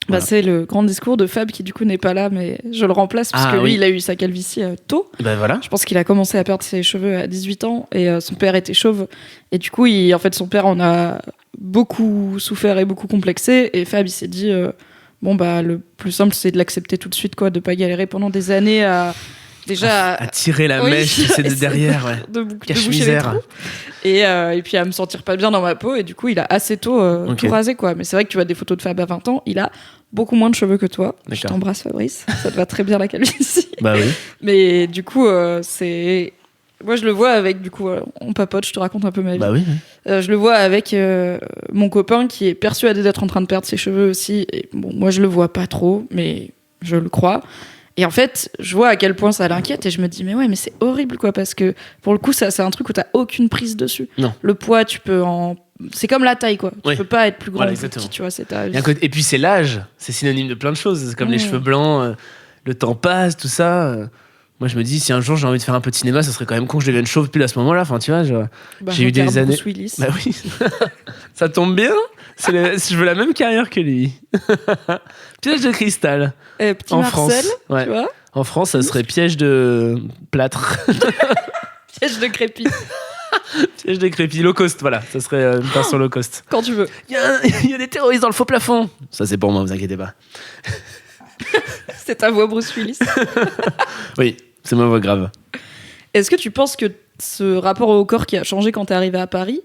Voilà. c'est le grand discours de Fab qui du coup n'est pas là, mais je le remplace parce que lui, oui. il a eu sa calvitie tôt. Ben voilà. Je pense qu'il a commencé à perdre ses cheveux à 18 ans et son père était chauve. Et du coup, en fait, son père en a beaucoup souffert et beaucoup complexé. Et Fab, il s'est dit, bon, bah, le plus simple, c'est de l'accepter tout de suite, quoi, de pas galérer pendant des années à. Déjà, À tirer la Oui, mèche, c'est de derrière, ouais. de boucher les Cache-misère. trous. Et puis à me sentir pas bien dans ma peau. Et du coup, il a assez tôt Ok. tout rasé, quoi. Mais c'est vrai que tu vois des photos de Fab à 20 ans, il a beaucoup moins de cheveux que toi. Je D'accord. t'embrasse, Fabrice. Ça te va très bien la calvitie. Bah oui. Mais du coup, c'est. Moi, je le vois avec, du coup, on papote, je te raconte un peu ma vie. Bah oui. Je le vois avec mon copain qui est persuadé d'être en train de perdre ses cheveux aussi. Et bon, moi, je le vois pas trop, mais je le crois. Et en fait, je vois à quel point ça l'inquiète et je me dis, mais ouais, mais c'est horrible, quoi, parce que pour le coup, ça, c'est un truc où t'as aucune prise dessus. Non. Le poids, tu peux en. C'est comme la taille, quoi. Oui. Tu peux pas être plus grand Voilà, ou plus exactement. petit, tu vois, c'est ta Il y a un côté- Et puis c'est l'âge, c'est synonyme de plein de choses. C'est comme les cheveux blancs, le temps passe, tout ça. Moi, je me dis, si un jour j'ai envie de faire un peu de cinéma, ça serait quand même con que je devienne chauve pile à ce moment-là. Enfin, tu vois, Bah, j'ai eu des regarde années. Bruce Willis. Bah oui, ça tombe bien. Je veux la même carrière que lui. Piège de cristal. Petit En Marcel, France, ouais. tu vois. En France, ça serait piège de plâtre. Piège de crépi, Piège de crépi. Low cost, voilà. Ça serait une version low cost. quand tu veux. Il y a des terroristes dans le faux plafond. Ça, c'est pour moi, vous inquiétez pas. C'est ta voix, Bruce Willis. Oui, c'est ma voix grave. Est-ce que tu penses que ce rapport au corps qui a changé quand t'es arrivé à Paris,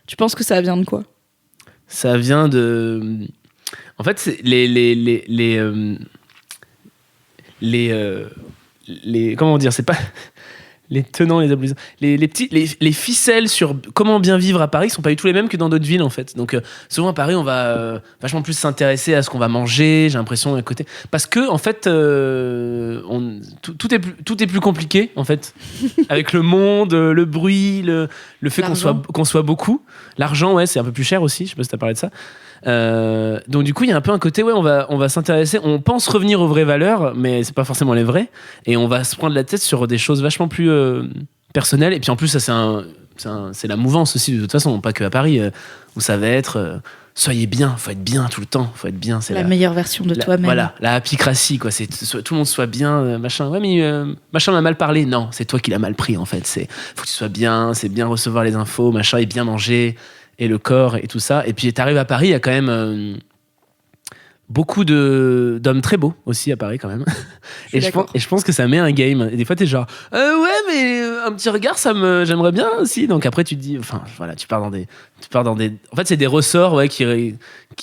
tu penses que ça vient de quoi? Ça vient de. En fait, c'est comment dire, c'est pas les tenants, les abolisants, les ficelles sur comment bien vivre à Paris sont pas du tout les mêmes que dans d'autres villes en fait. Donc souvent à Paris, on va vachement plus s'intéresser à ce qu'on va manger. J'ai l'impression à côté parce que en fait, tout est plus compliqué en fait avec le monde, le bruit, le fait qu'on soit beaucoup. L'argent, ouais, c'est un peu plus cher aussi. Je sais pas si t'as parlé de ça. Donc du coup il y a un peu un côté on va s'intéresser, on pense revenir aux vraies valeurs mais c'est pas forcément les vraies et on va se prendre la tête sur des choses vachement plus personnelles et puis en plus ça c'est la mouvance aussi de toute façon, pas que à Paris où ça va être soyez bien, faut être bien tout le temps, faut être bien, c'est la meilleure version de toi-même. Voilà, la happycratie quoi, c'est tout le monde soit bien machin. Ouais mais machin m'a mal parlé. Non, c'est toi qui l'as mal pris en fait, c'est faut que tu sois bien, c'est bien recevoir les infos, machin et bien manger. Et le corps et tout ça. Et puis t'arrives à Paris, il y a quand même beaucoup d'hommes très beaux aussi à Paris quand même. Je pense que ça met un game. Et des fois t'es genre ouais mais un petit regard j'aimerais bien aussi. Donc après tu te dis enfin voilà tu pars dans des en fait c'est des ressorts ouais qu'il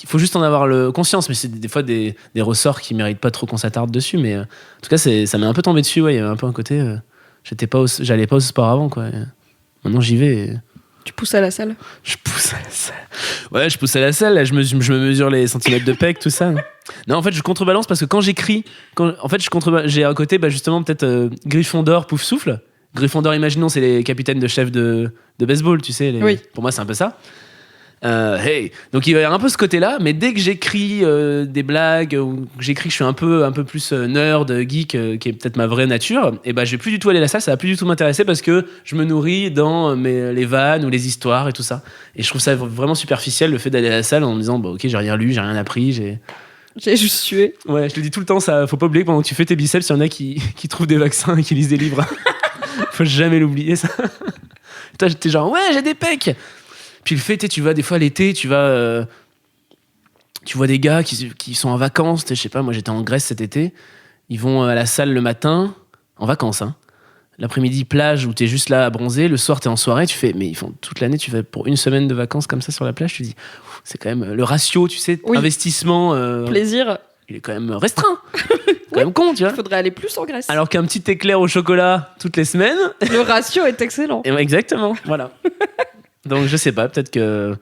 faut juste en avoir le conscience mais c'est des fois des ressorts qui méritent pas trop qu'on s'attarde dessus mais en tout cas ça m'est un peu tombé dessus ouais il y avait un peu un côté j'allais pas au sport avant quoi. Et maintenant j'y vais. Et... Tu pousses à la salle? Je pousse à la salle. Ouais, je pousse à la salle. Là, je me mesure les centimètres de pec, tout ça. Non, en fait, je contrebalance parce que quand j'écris, j'ai un côté, justement, peut-être Gryffondor, pouf souffle. Gryffondor, imaginons, c'est les capitaines de chef de baseball, tu sais. Oui. Pour moi, c'est un peu ça. Hey. Donc il va y avoir un peu ce côté-là, mais dès que j'écris des blagues ou que j'écris que je suis un peu plus nerd, geek, qui est peut-être ma vraie nature, et je vais plus du tout aller à la salle, ça va plus du tout m'intéresser parce que je me nourris dans les vannes ou les histoires et tout ça. Et je trouve ça vraiment superficiel le fait d'aller à la salle en me disant ok j'ai rien lu, j'ai rien appris, J'ai juste sué. Ouais, je le dis tout le temps, ça. Faut pas oublier que pendant que tu fais tes biceps, il y en a qui trouvent des vaccins et qui lisent des livres. Faut jamais l'oublier, ça. Toi, t'es genre, ouais, j'ai des pecs. Puis le fait, tu vas des fois l'été, tu vois des gars qui sont en vacances. Je sais pas, moi j'étais en Grèce cet été. Ils vont à la salle le matin, en vacances, hein. L'après-midi, plage où t'es juste là à bronzer. Le soir, t'es en soirée. Tu fais, mais ils font toute l'année, tu fais pour une semaine de vacances comme ça sur la plage. Tu dis, c'est quand même le ratio, tu sais, Oui. investissement. Plaisir. Il est quand même restreint. Quand même con, tu vois. Il faudrait aller plus en Grèce. Alors qu'un petit éclair au chocolat toutes les semaines. Le ratio est excellent. Et ouais, exactement, voilà. Donc je sais pas, peut-être que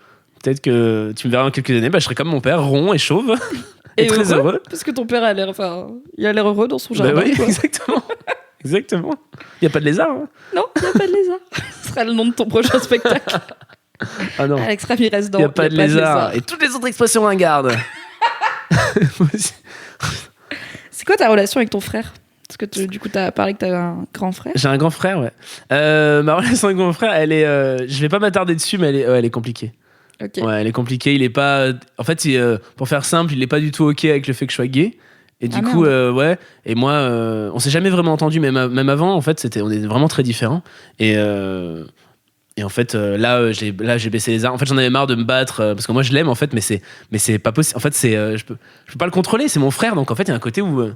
tu me verras dans quelques années, je serai comme mon père, rond et chauve. Et très heureux. Parce que ton père il a l'air heureux dans son jardin. Oui, quoi. exactement. Exactement. Il n'y a pas de lézard. Hein. Non, il n'y a pas de lézard. Ce sera le nom de ton prochain spectacle. Ah non. Alex Ramirez dans Il n'y a pas de lézard. Et toutes les autres expressions ringardes. C'est quoi ta relation avec ton frère? Parce que du coup, tu as parlé que tu avais un grand frère. J'ai un grand frère, ouais. Ma relation avec mon frère, elle est. Je vais pas m'attarder dessus, mais elle est compliquée. Okay. Ouais, elle est compliquée. Il est pas. En fait, pour faire simple, il est pas du tout OK avec le fait que je sois gay. Et du coup, ouais. Et moi, on s'est jamais vraiment entendu, même avant. En fait, on est vraiment très différents. Et en fait, là, j'ai baissé les armes. En fait, j'en avais marre de me battre parce que moi, je l'aime en fait, mais c'est pas possible. En fait, je peux pas le contrôler. C'est mon frère, donc en fait, il y a un côté où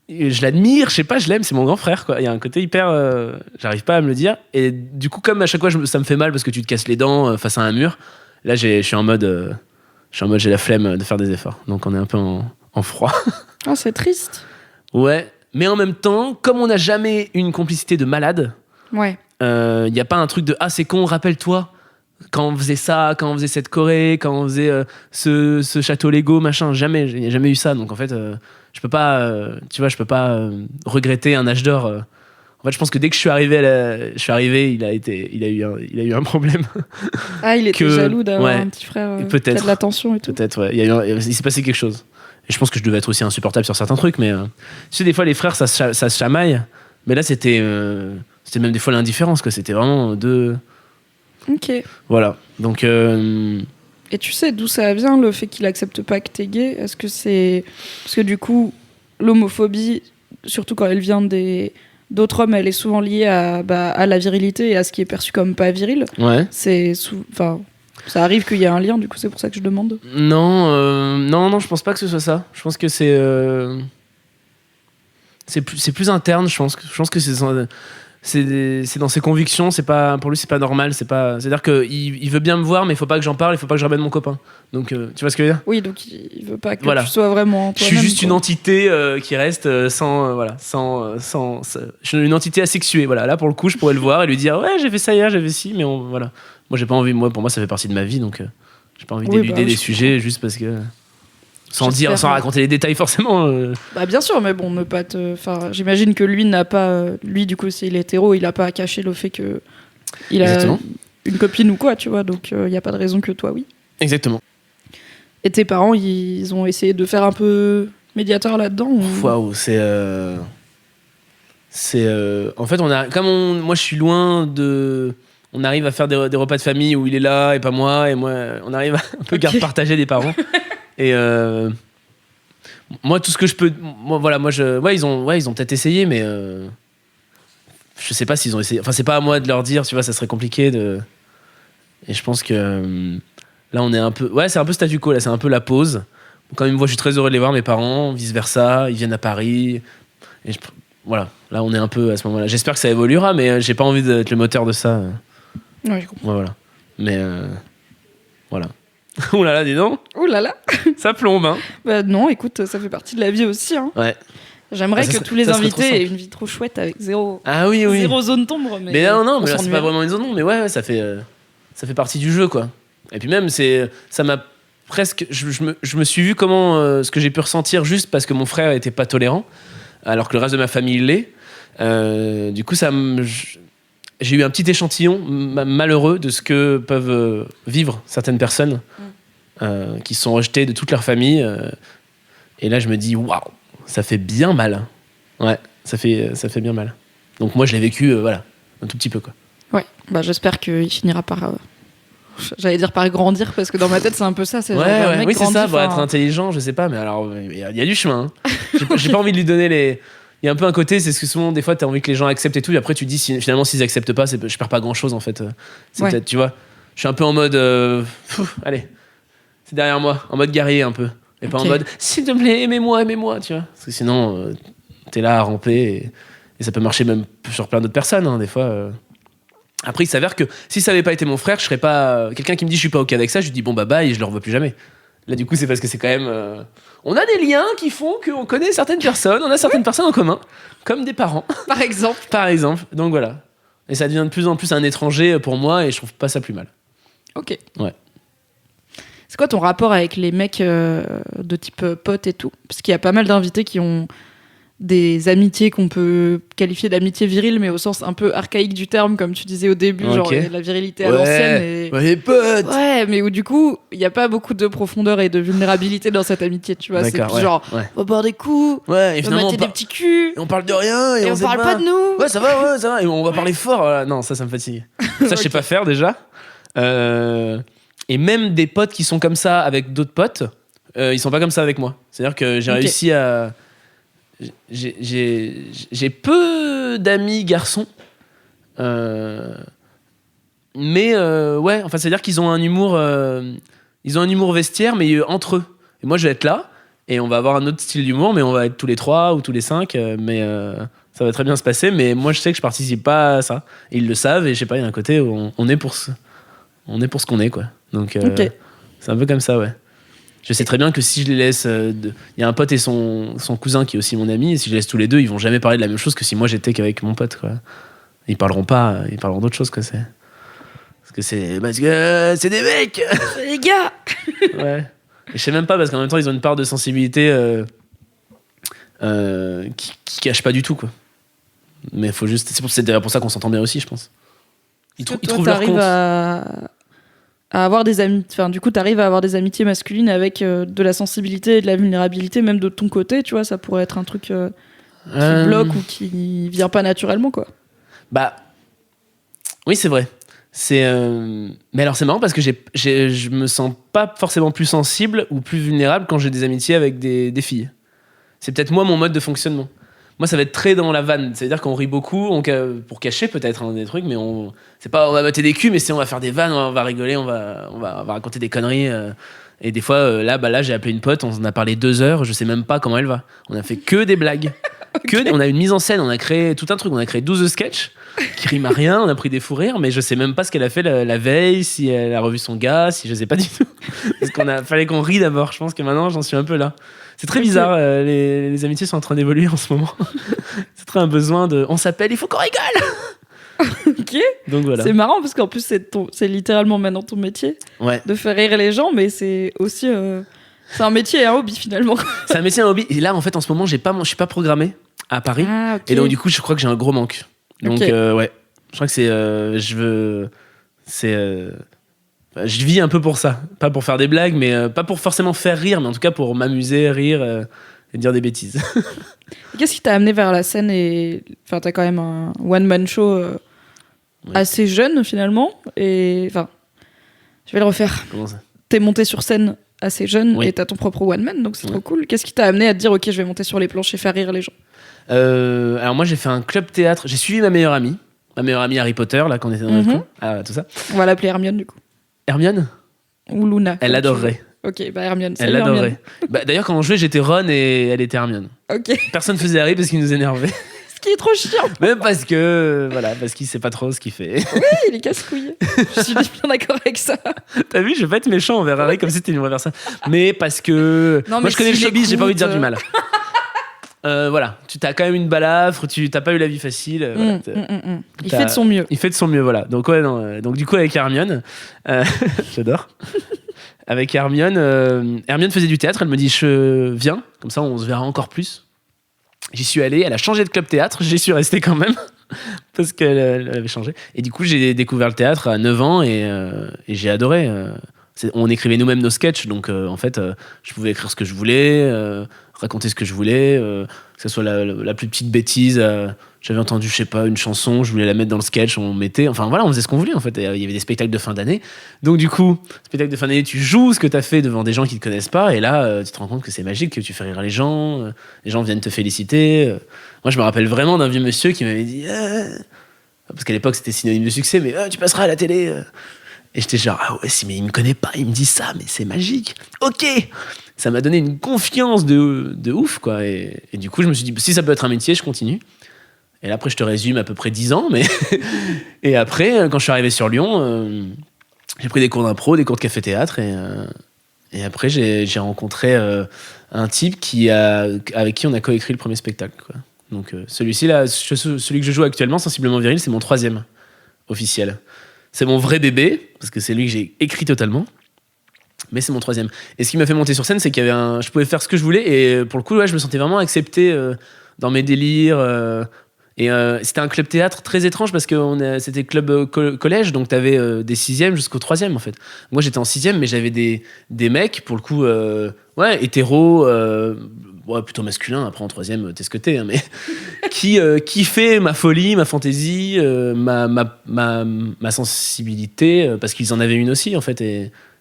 je l'admire. Je sais pas, je l'aime. C'est mon grand frère, quoi. Il y a un côté hyper. J'arrive pas à me le dire. Et du coup, comme à chaque fois, ça me fait mal parce que tu te casses les dents face à un mur. Là, je suis en mode, j'ai la flemme de faire des efforts. Donc, on est un peu en froid. Oh, c'est triste. Ouais, mais en même temps, comme on n'a jamais une complicité de malade, ouais. Il n'y a pas un truc de c'est con, rappelle-toi quand on faisait ça, quand on faisait cette Corée, quand on faisait ce château Lego, machin. Jamais, il n'y a jamais eu ça. Donc en fait, je peux pas, je peux pas regretter un âge d'or. En fait, je pense que dès que je suis arrivé, il a eu un problème. Ah, il était jaloux d'avoir un petit frère qui a de l'attention et tout. Peut-être, ouais. Il s'est passé quelque chose. Et je pense que je devais être aussi insupportable sur certains trucs, mais tu sais, des fois, les frères, ça se chamaille. Mais là, c'était même des fois l'indifférence, quoi. C'était vraiment deux. Ok. Voilà. Donc. Et tu sais d'où ça vient, le fait qu'il accepte pas que t'es gay? Est-ce que c'est. Parce que du coup, l'homophobie, surtout quand elle vient d'autres hommes, elle est souvent liée à la virilité et à ce qui est perçu comme pas viril. Ouais. Enfin. Ça arrive qu'il y ait un lien, du coup, c'est pour ça que je demande. Non, je pense pas que ce soit ça. Je pense que c'est plus interne. Je pense que c'est dans ses convictions. C'est pas, pour lui, c'est pas normal. C'est-à-dire qu'il veut bien me voir, mais il faut pas que j'en parle. Il faut pas que je ramène mon copain. Donc, tu vois ce que je veux dire? Oui, donc il veut pas que tu sois vraiment toi-même. Je suis juste une entité qui reste je suis une entité asexuée. Voilà, là pour le coup, je pourrais le voir et lui dire ouais, j'ai fait ça hier, j'ai fait ci, mais voilà. Moi, j'ai pas envie. Pour moi, ça fait partie de ma vie, donc j'ai pas envie d'éluder des sujets juste parce que sans raconter les détails forcément. Bien sûr, mais bon, ne pas te. Enfin, j'imagine que lui n'a pas. Lui, du coup, s'il est hétéro, il a pas caché le fait que il a une copine ou quoi, tu vois. Donc, il y a pas de raison que toi, oui. Exactement. Et tes parents, ils ont essayé de faire un peu médiateur là-dedans ou... Waouh, en fait, moi, je suis loin de. On arrive à faire des repas de famille où il est là et pas moi, et moi, on arrive à un peu garde partagée des parents. Et moi, tout ce que je peux, ils ont peut-être essayé, mais je sais pas s'ils ont essayé. Enfin, c'est pas à moi de leur dire, tu vois, ça serait compliqué de. Et je pense que là, on est un peu, c'est un peu statu quo là, c'est un peu la pause. Quand ils me voient, je suis très heureux de les voir, mes parents, vice versa, ils viennent à Paris. Et voilà, là, on est un peu à ce moment-là. J'espère que ça évoluera, mais j'ai pas envie d'être le moteur de ça. Ouais, je comprends. Voilà. Mais voilà. Ouh là là, dis donc. Ouh là là. Ça plombe, hein. Non, écoute, ça fait partie de la vie aussi, hein. Ouais. J'aimerais que tous les invités aient une vie trop chouette avec zéro zone d'ombre. Mais non, mais là, c'est pas vraiment une zone d'ombre, mais ouais, ça fait partie du jeu, quoi. Et puis même, ça m'a presque. Je me suis vu comment ce que j'ai pu ressentir juste parce que mon frère était pas tolérant, alors que le reste de ma famille l'est. Du coup, j'ai eu un petit échantillon malheureux de ce que peuvent vivre certaines personnes qui sont rejetées de toute leur famille. Et là, je me dis, waouh, ça fait bien mal. Ouais, ça fait bien mal. Donc moi, je l'ai vécu, un tout petit peu, quoi. Ouais, j'espère qu'il finira par J'allais dire par grandir, parce que dans ma tête, c'est un peu ça. C'est genre, Ouais, le ouais. mec Oui, c'est grandit, ça, pour enfin, être intelligent, je sais pas, mais alors, il y a du chemin. Hein. J'ai pas envie de lui donner les. Il y a un peu un côté, c'est ce que souvent, des fois, t'as envie que les gens acceptent et tout, et après, tu te dis, finalement, s'ils acceptent pas, je perds pas grand chose, en fait. C'est Ouais. peut-être, tu vois. Je suis un peu en mode. Allez, c'est derrière moi, en mode guerrier, un peu. Et pas en Ok. mode, s'il te plaît, aimez-moi, tu vois. Parce que sinon, t'es là à ramper, et ça peut marcher même sur plein d'autres personnes, hein, des fois. Après, il s'avère que si ça avait pas été mon frère, je serais pas. Quelqu'un qui me dit je suis pas OK avec ça, je lui dis bon bah bye et je le revois plus jamais. Là, du coup, c'est parce que c'est quand même. On a des liens qui font qu'on connaît certaines personnes, on a certaines personnes en commun, comme des parents, Par exemple. par exemple. Donc voilà. Et ça devient de plus en plus un étranger pour moi et je trouve pas ça plus mal. Ok. Ouais. C'est quoi ton rapport avec les mecs de type pote et tout? Parce qu'il y a pas mal d'invités qui ont des amitiés qu'on peut qualifier d'amitié virile, mais au sens un peu archaïque du terme, comme tu disais au début, Ok. genre la virilité à l'ancienne. Et... Ouais, les potes. Ouais, mais où du coup, il n'y a pas beaucoup de profondeur et de vulnérabilité dans cette amitié, tu vois. C'est D'accord, plus ouais, genre, ouais. on va boire des coups, Ouais, et on va finalement, mater des petits culs, on parle de rien et on sait parle pas de nous. Ouais, ça va. Et on va parler fort. Voilà. Non, ça me fatigue. Ça, je sais pas faire déjà. Et même des potes qui sont comme ça avec d'autres potes, ils sont pas comme ça avec moi. C'est-à-dire que j'ai Ok. réussi à. J'ai peu d'amis garçons. Mais ouais, enfin, c'est-à-dire qu'ils ont un humour. Ils ont un humour vestiaire, mais entre eux. Et moi, je vais être là. Et on va avoir un autre style d'humour, mais on va être tous les 3 ou tous les 5. Mais ça va très bien se passer. Mais moi, je sais que je participe pas à ça. Et ils le savent. Et je sais pas, il y a un côté où on est pour ce qu'on est, quoi. Donc, Ok. c'est un peu comme ça, ouais. Je sais très bien que si je les laisse. Il y a un pote et son cousin qui est aussi mon ami. Et si je les laisse tous les deux, ils vont jamais parler de la même chose que si moi j'étais qu'avec mon pote, quoi. Ils parleront pas. Ils parleront d'autre chose, quoi. Parce que c'est des mecs. Les gars. Ouais. Et je sais même pas parce qu'en même temps ils ont une part de sensibilité qui cache pas du tout, quoi. Mais faut juste. C'est d'ailleurs pour ça qu'on s'entend bien aussi, je pense. Ils trouvent leur compte. À avoir des amis, enfin du coup t'arrives à avoir des amitiés masculines avec de la sensibilité et de la vulnérabilité même de ton côté, tu vois, ça pourrait être un truc qui bloque ou qui vient pas naturellement, quoi. Bah oui, c'est vrai. Mais alors c'est marrant parce que je me sens pas forcément plus sensible ou plus vulnérable quand j'ai des amitiés avec des filles. C'est peut-être moi mon mode de fonctionnement. Moi, ça va être très dans la vanne. C'est-à-dire qu'on rit beaucoup, pour cacher peut-être des trucs, mais c'est pas on va mater des culs, mais c'est on va faire des vannes, on va rigoler, on va raconter des conneries. Et des fois, là, j'ai appelé une pote, on en a parlé 2 heures, je sais même pas comment elle va. On a fait que des blagues. On a une mise en scène, on a créé tout un truc, on a créé 12 sketchs qui riment à rien, on a pris des fous rires, mais je sais même pas ce qu'elle a fait la veille, si elle a revu son gars, si je sais pas du tout. Parce fallait qu'on rie d'abord. Je pense que maintenant, j'en suis un peu là. C'est très bizarre, les amitiés sont en train d'évoluer en ce moment. C'est très un besoin de. On s'appelle, il faut qu'on rigole. Ok. Donc voilà. C'est marrant parce qu'en plus c'est littéralement maintenant ton métier Ouais. de faire rire les gens, mais c'est aussi c'est un métier et un hobby finalement. C'est un métier, un hobby. Et là, en fait, en ce moment, je suis pas programmé à Paris. Ah, ok. Et donc, du coup, je crois que j'ai un gros manque. Donc, Ok. ouais. Je crois que c'est. Je vis un peu pour ça. Pas pour faire des blagues, mais pas pour forcément faire rire, mais en tout cas pour m'amuser, rire et dire des bêtises. Et qu'est-ce qui t'a amené vers la scène et enfin t'as quand même un one man show assez jeune finalement et enfin je vais le refaire. Comment ça? T'es monté sur scène assez jeune Oui. et t'as ton propre one man, donc c'est Ouais. trop cool. Qu'est-ce qui t'a amené à te dire ok je vais monter sur les planches et faire rire les gens? Alors moi j'ai fait un club théâtre. J'ai suivi ma meilleure amie Harry Potter là quand on était dans notre Mhm. club. Ah, tout ça. On va l'appeler Hermione du coup. Hermione. Ou Luna. Elle comme tu adorerait. veux. Ok, bah Hermione. Elle Salut, Hermione. l'adorerait. Bah, d'ailleurs quand on jouait j'étais Ron et elle était Hermione. Ok. Personne faisait Harry parce qu'il nous énervait. Ce qui est trop chiant. Même parce qu'il sait pas trop ce qu'il fait. Il est casse-couille. Je suis bien d'accord avec ça. T'as vu, je vais pas être méchant envers Harry comme si c'était une vraie personne. Mais parce que Non, moi mais je connais le s'il showbiz, j'ai pas envie de dire écoute, du mal. Voilà, tu t'as quand même une balafre, tu t'as pas eu la vie facile. Voilà, Il fait de son mieux. Il fait de son mieux, voilà. Donc ouais, non, donc du coup avec Hermione, j'adore. Avec Hermione, Hermione faisait du théâtre. Elle me dit je viens, comme ça on se verra encore plus. J'y suis allé, elle a changé de club théâtre, j'y suis resté quand même parce qu'elle avait changé. Et du coup j'ai découvert le théâtre à 9 ans et j'ai adoré. On écrivait nous-mêmes nos sketchs, donc en fait je pouvais écrire ce que je voulais. raconter ce que je voulais, que ce soit la plus petite bêtise. J'avais entendu, je sais pas, une chanson, je voulais la mettre dans le sketch, on mettait. Enfin voilà, on faisait ce qu'on voulait en fait. Il y avait des spectacles de fin d'année. Donc du coup, spectacle de fin d'année, tu joues ce que t'as fait devant des gens qui te connaissent pas. Et là, tu te rends compte que c'est magique, que tu fais rire les gens viennent te féliciter. Moi, je me rappelle vraiment d'un vieux monsieur qui m'avait dit. Parce qu'à l'époque, c'était synonyme de succès, mais tu passeras à la télé. Et j'étais genre, ah ouais, si, mais il me connaît pas, il me dit ça, mais c'est magique. Ok. Ça m'a donné une confiance de ouf, quoi. Et du coup, je me suis dit, si ça peut être un métier, je continue. Et là, après, je te résume à peu près 10 ans, mais. Et après, quand je suis arrivé sur Lyon, j'ai pris des cours d'impro, des cours de café-théâtre, et après, j'ai rencontré un type avec qui on a coécrit le premier spectacle, quoi. Donc, celui-ci-là, celui que je joue actuellement, Sensiblement Viril, c'est mon 3e officiel. C'est mon vrai bébé, parce que c'est lui que j'ai écrit totalement. Mais c'est mon 3e. Et ce qui m'a fait monter sur scène, c'est qu'il y avait je pouvais faire ce que je voulais. Et pour le coup, je me sentais vraiment accepté dans mes délires. C'était un club théâtre très étrange parce que c'était club collège. Donc t'avais des 6e jusqu'au 3e, en fait. Moi, j'étais en 6e, mais j'avais des mecs, pour le coup, hétéros, plutôt masculins. Après, en 3e, t'es ce que t'es. Hein, mais qui kiffaient ma folie, ma fantaisie, ma sensibilité. Parce qu'ils en avaient une aussi, en fait.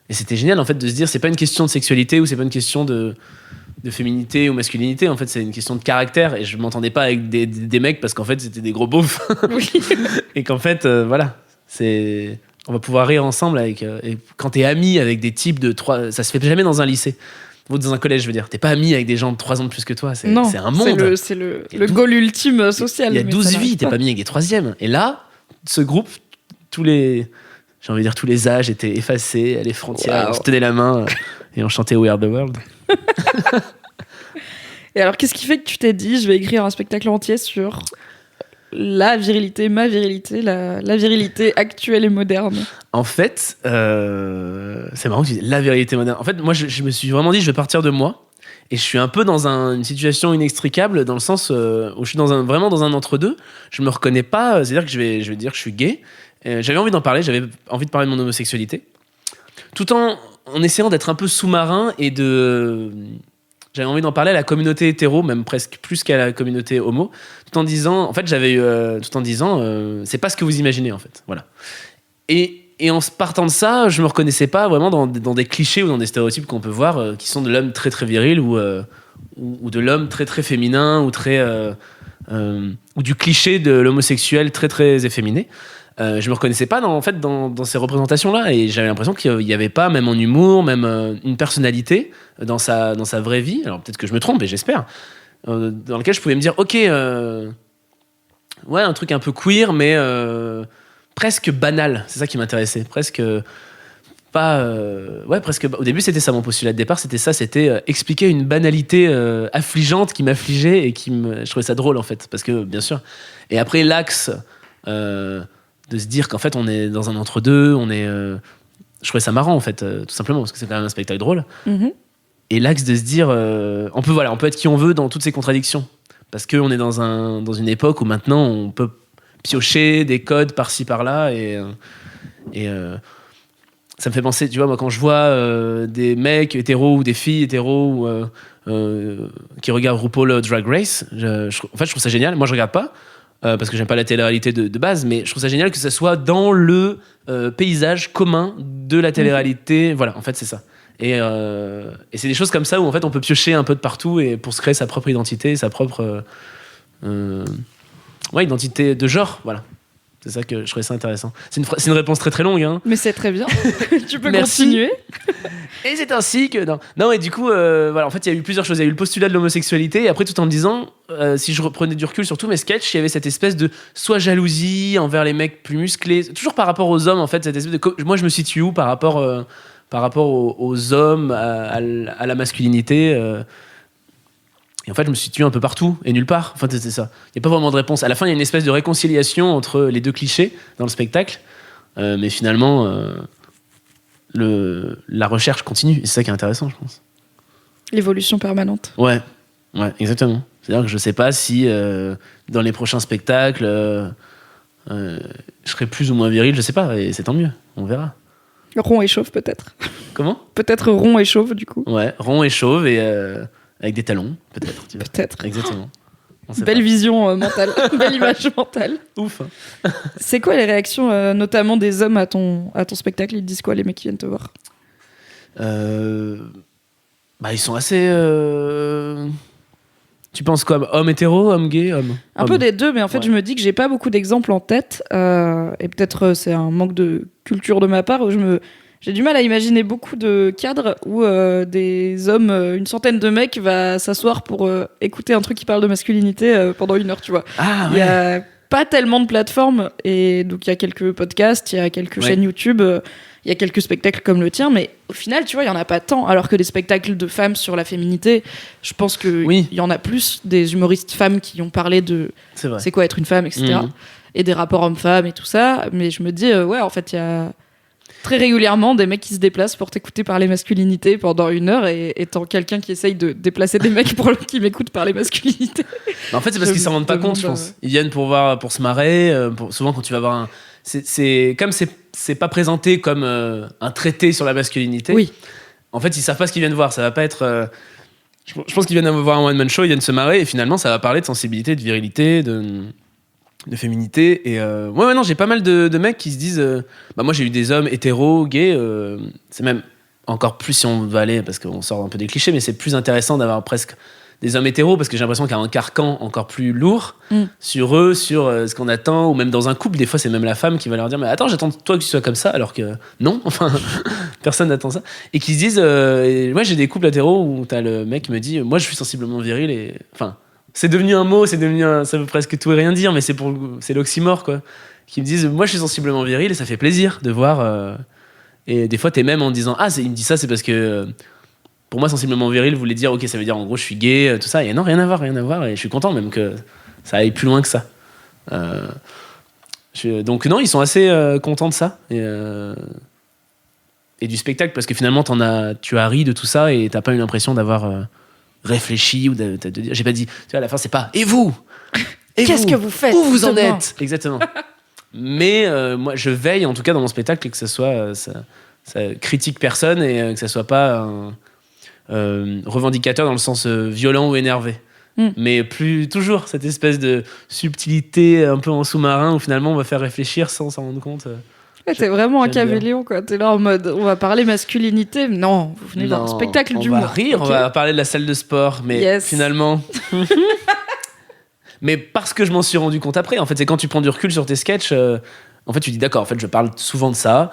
Et c'était génial, en fait, de se dire, c'est pas une question de sexualité ou c'est pas une question de féminité ou masculinité. En fait, c'est une question de caractère. Et je m'entendais pas avec des mecs parce qu'en fait, c'était des gros beaufs. Oui. Et qu'en fait, voilà, on va pouvoir rire ensemble et quand t'es ami avec des types de 3... Ça se fait jamais dans un lycée. Ou dans un collège, je veux dire. T'es pas ami avec des gens de 3 ans de plus que toi. C'est un monde. C'est le goal ultime social. Il y a 12 vies, t'es pas ami avec des 3e. Et là, ce groupe, j'ai envie de dire, tous les âges étaient effacés, les frontières, on se tenait la main et on chantait We Are the World. Et alors, qu'est-ce qui fait que tu t'es dit, je vais écrire un spectacle entier sur la virilité, ma virilité, la virilité actuelle et moderne? En fait, c'est marrant que tu dises la virilité moderne. En fait, moi, je me suis vraiment dit, je vais partir de moi. Et je suis un peu dans une situation inextricable, dans le sens où je suis vraiment dans un entre-deux. Je me reconnais pas, c'est-à-dire que je vais dire que je suis gay. J'avais envie d'en parler, j'avais envie de parler de mon homosexualité, tout en essayant d'être un peu sous-marin j'avais envie d'en parler à la communauté hétéro, même presque plus qu'à la communauté homo, tout en disant, c'est pas ce que vous imaginez, en fait, voilà. Et en partant de ça, je me reconnaissais pas vraiment dans des clichés ou dans des stéréotypes qu'on peut voir, qui sont de l'homme très très viril ou de l'homme très très féminin ou du cliché de l'homosexuel très très efféminé. Je me reconnaissais pas dans ces représentations-là, et j'avais l'impression qu'il y avait pas, même en humour, même une personnalité dans sa vraie vie. Alors peut-être que je me trompe, et j'espère, dans lequel je pouvais me dire, ok, un truc un peu queer, mais presque banal. C'est ça qui m'intéressait, presque pas. Presque. Au début, c'était ça mon postulat de départ. C'était expliquer une banalité affligeante qui m'affligeait et je trouvais ça drôle, en fait, parce que bien sûr. Et après, l'axe de se dire qu'en fait on est dans un entre-deux, je trouvais ça marrant, en fait, tout simplement parce que c'est quand même un spectacle drôle. Mm-hmm. Et l'axe de se dire on peut être qui on veut dans toutes ces contradictions, parce qu'on est dans une époque où maintenant on peut piocher des codes par-ci par-là, et ça me fait penser, tu vois, moi quand je vois des mecs hétéros ou des filles hétéros qui regardent RuPaul Drag Race, je trouve ça génial. Moi je regarde pas parce que j'aime pas la télé-réalité de base, mais je trouve ça génial que ça soit dans le paysage commun de la télé-réalité. Voilà, en fait, c'est ça. Et c'est des choses comme ça où en fait on peut piocher un peu de partout et pour se créer sa propre identité, sa propre identité de genre. Voilà. C'est ça que je trouvais ça intéressant. C'est une réponse très très longue, hein. Mais c'est très bien. Tu peux continuer. Et c'est ainsi que... Non, et du coup, en fait, il y a eu plusieurs choses. Il y a eu le postulat de l'homosexualité, et après, tout en me disant, si je reprenais du recul sur tous mes sketchs, il y avait cette espèce de soit jalousie envers les mecs plus musclés, toujours par rapport aux hommes, en fait, cette espèce de... Moi, je me situe où par rapport aux hommes, à la masculinité Et en fait, je me suis tué un peu partout et nulle part. Enfin, c'est ça. Il n'y a pas vraiment de réponse. À la fin, il y a une espèce de réconciliation entre les deux clichés dans le spectacle. Mais finalement, la recherche continue. Et c'est ça qui est intéressant, je pense. L'évolution permanente. Ouais, exactement. C'est-à-dire que je ne sais pas si dans les prochains spectacles, je serai plus ou moins viril. Je ne sais pas. Et c'est tant mieux. On verra. Rond et chauve, peut-être. Comment ? Peut-être rond et chauve, du coup. Ouais, rond et chauve. avec des talons, peut-être. Tu vois. Peut-être. Exactement. On sait Belle pas. vision mentale, belle image mentale. Ouf. Hein. C'est quoi les réactions, notamment des hommes à ton spectacle? Ils te disent quoi, les mecs qui viennent te voir? Ils sont assez. Tu penses quoi? Homme hétéro, homme gay, homme? Un peu des deux, mais en fait, je me dis que j'ai pas beaucoup d'exemples en tête. Et peut-être c'est un manque de culture de ma part. Où j'ai du mal à imaginer beaucoup de cadres où des hommes, une centaine de mecs, va s'asseoir pour écouter un truc qui parle de masculinité pendant 1 heure, tu vois. Ah, Il y a pas tellement de plateformes, et donc il y a quelques podcasts, il y a quelques chaînes YouTube, il y a quelques spectacles comme le tien, mais au final, tu vois, il y en a pas tant. Alors que des spectacles de femmes sur la féminité, je pense que il y en a plus, des humoristes femmes qui ont parlé de c'est quoi être une femme, etc. Et des rapports hommes-femmes et tout ça. Mais je me dis, en fait, il y a très régulièrement des mecs qui se déplacent pour t'écouter parler masculinité pendant 1 heure, et étant quelqu'un qui essaye de déplacer des mecs qui m'écoutent parler masculinité. En fait, c'est parce qu'ils s'en rendent pas compte, je pense. Ils viennent pour se marrer. Souvent, quand tu vas voir un. C'est comme c'est pas présenté comme un traité sur la masculinité. Oui. En fait, ils savent pas ce qu'ils viennent voir. Ça va pas être. Je pense qu'ils viennent voir un one-man show, ils viennent se marrer, et finalement, ça va parler de sensibilité, de virilité, de féminité. Et non, j'ai pas mal de mecs qui se disent moi, j'ai eu des hommes hétéros, gays. C'est même encore plus, si on va aller, parce qu'on sort un peu des clichés, mais c'est plus intéressant d'avoir presque des hommes hétéros, parce que j'ai l'impression qu'il y a un carcan encore plus lourd sur eux, sur ce qu'on attend, ou même dans un couple, des fois c'est même la femme qui va leur dire mais attends, j'attends toi que tu sois comme ça, alors que non, enfin personne n'attend ça, et qui se disent moi j'ai des couples hétéros où t'as le mec qui me dit moi je suis sensiblement viril, et enfin c'est devenu un mot, ça veut presque tout et rien dire, mais c'est l'oxymore, quoi, qui me disent moi je suis sensiblement viril, et ça fait plaisir de voir, et des fois t'es même en disant il me dit ça, c'est parce que pour moi, sensiblement viril voulait dire, ok, ça veut dire en gros je suis gay, tout ça. Et non, rien à voir. Et je suis content même que ça aille plus loin que ça. Donc non, ils sont assez contents de ça. Et du spectacle, parce que finalement, tu as ri de tout ça, et t'as pas eu l'impression d'avoir réfléchi, ou de dire, j'ai pas dit, tu vois, à la fin, c'est pas, et vous? Qu'est-ce que vous faites? Où vous en êtes? Exactement. Mais moi, je veille, en tout cas, dans mon spectacle, que ce soit, ça critique personne, et que ça soit pas revendicateur dans le sens violent ou énervé, mais plus toujours cette espèce de subtilité un peu en sous-marin, où finalement on va faire réfléchir sans s'en rendre compte. T'es vraiment un caméléon, quoi. T'es là en mode on va parler masculinité. Non, vous venez voir un spectacle d'humour. On va rire, okay. On va parler de la salle de sport, mais finalement mais parce que je m'en suis rendu compte après, en fait, c'est quand tu prends du recul sur tes sketchs, en fait tu dis d'accord, en fait je parle souvent de ça,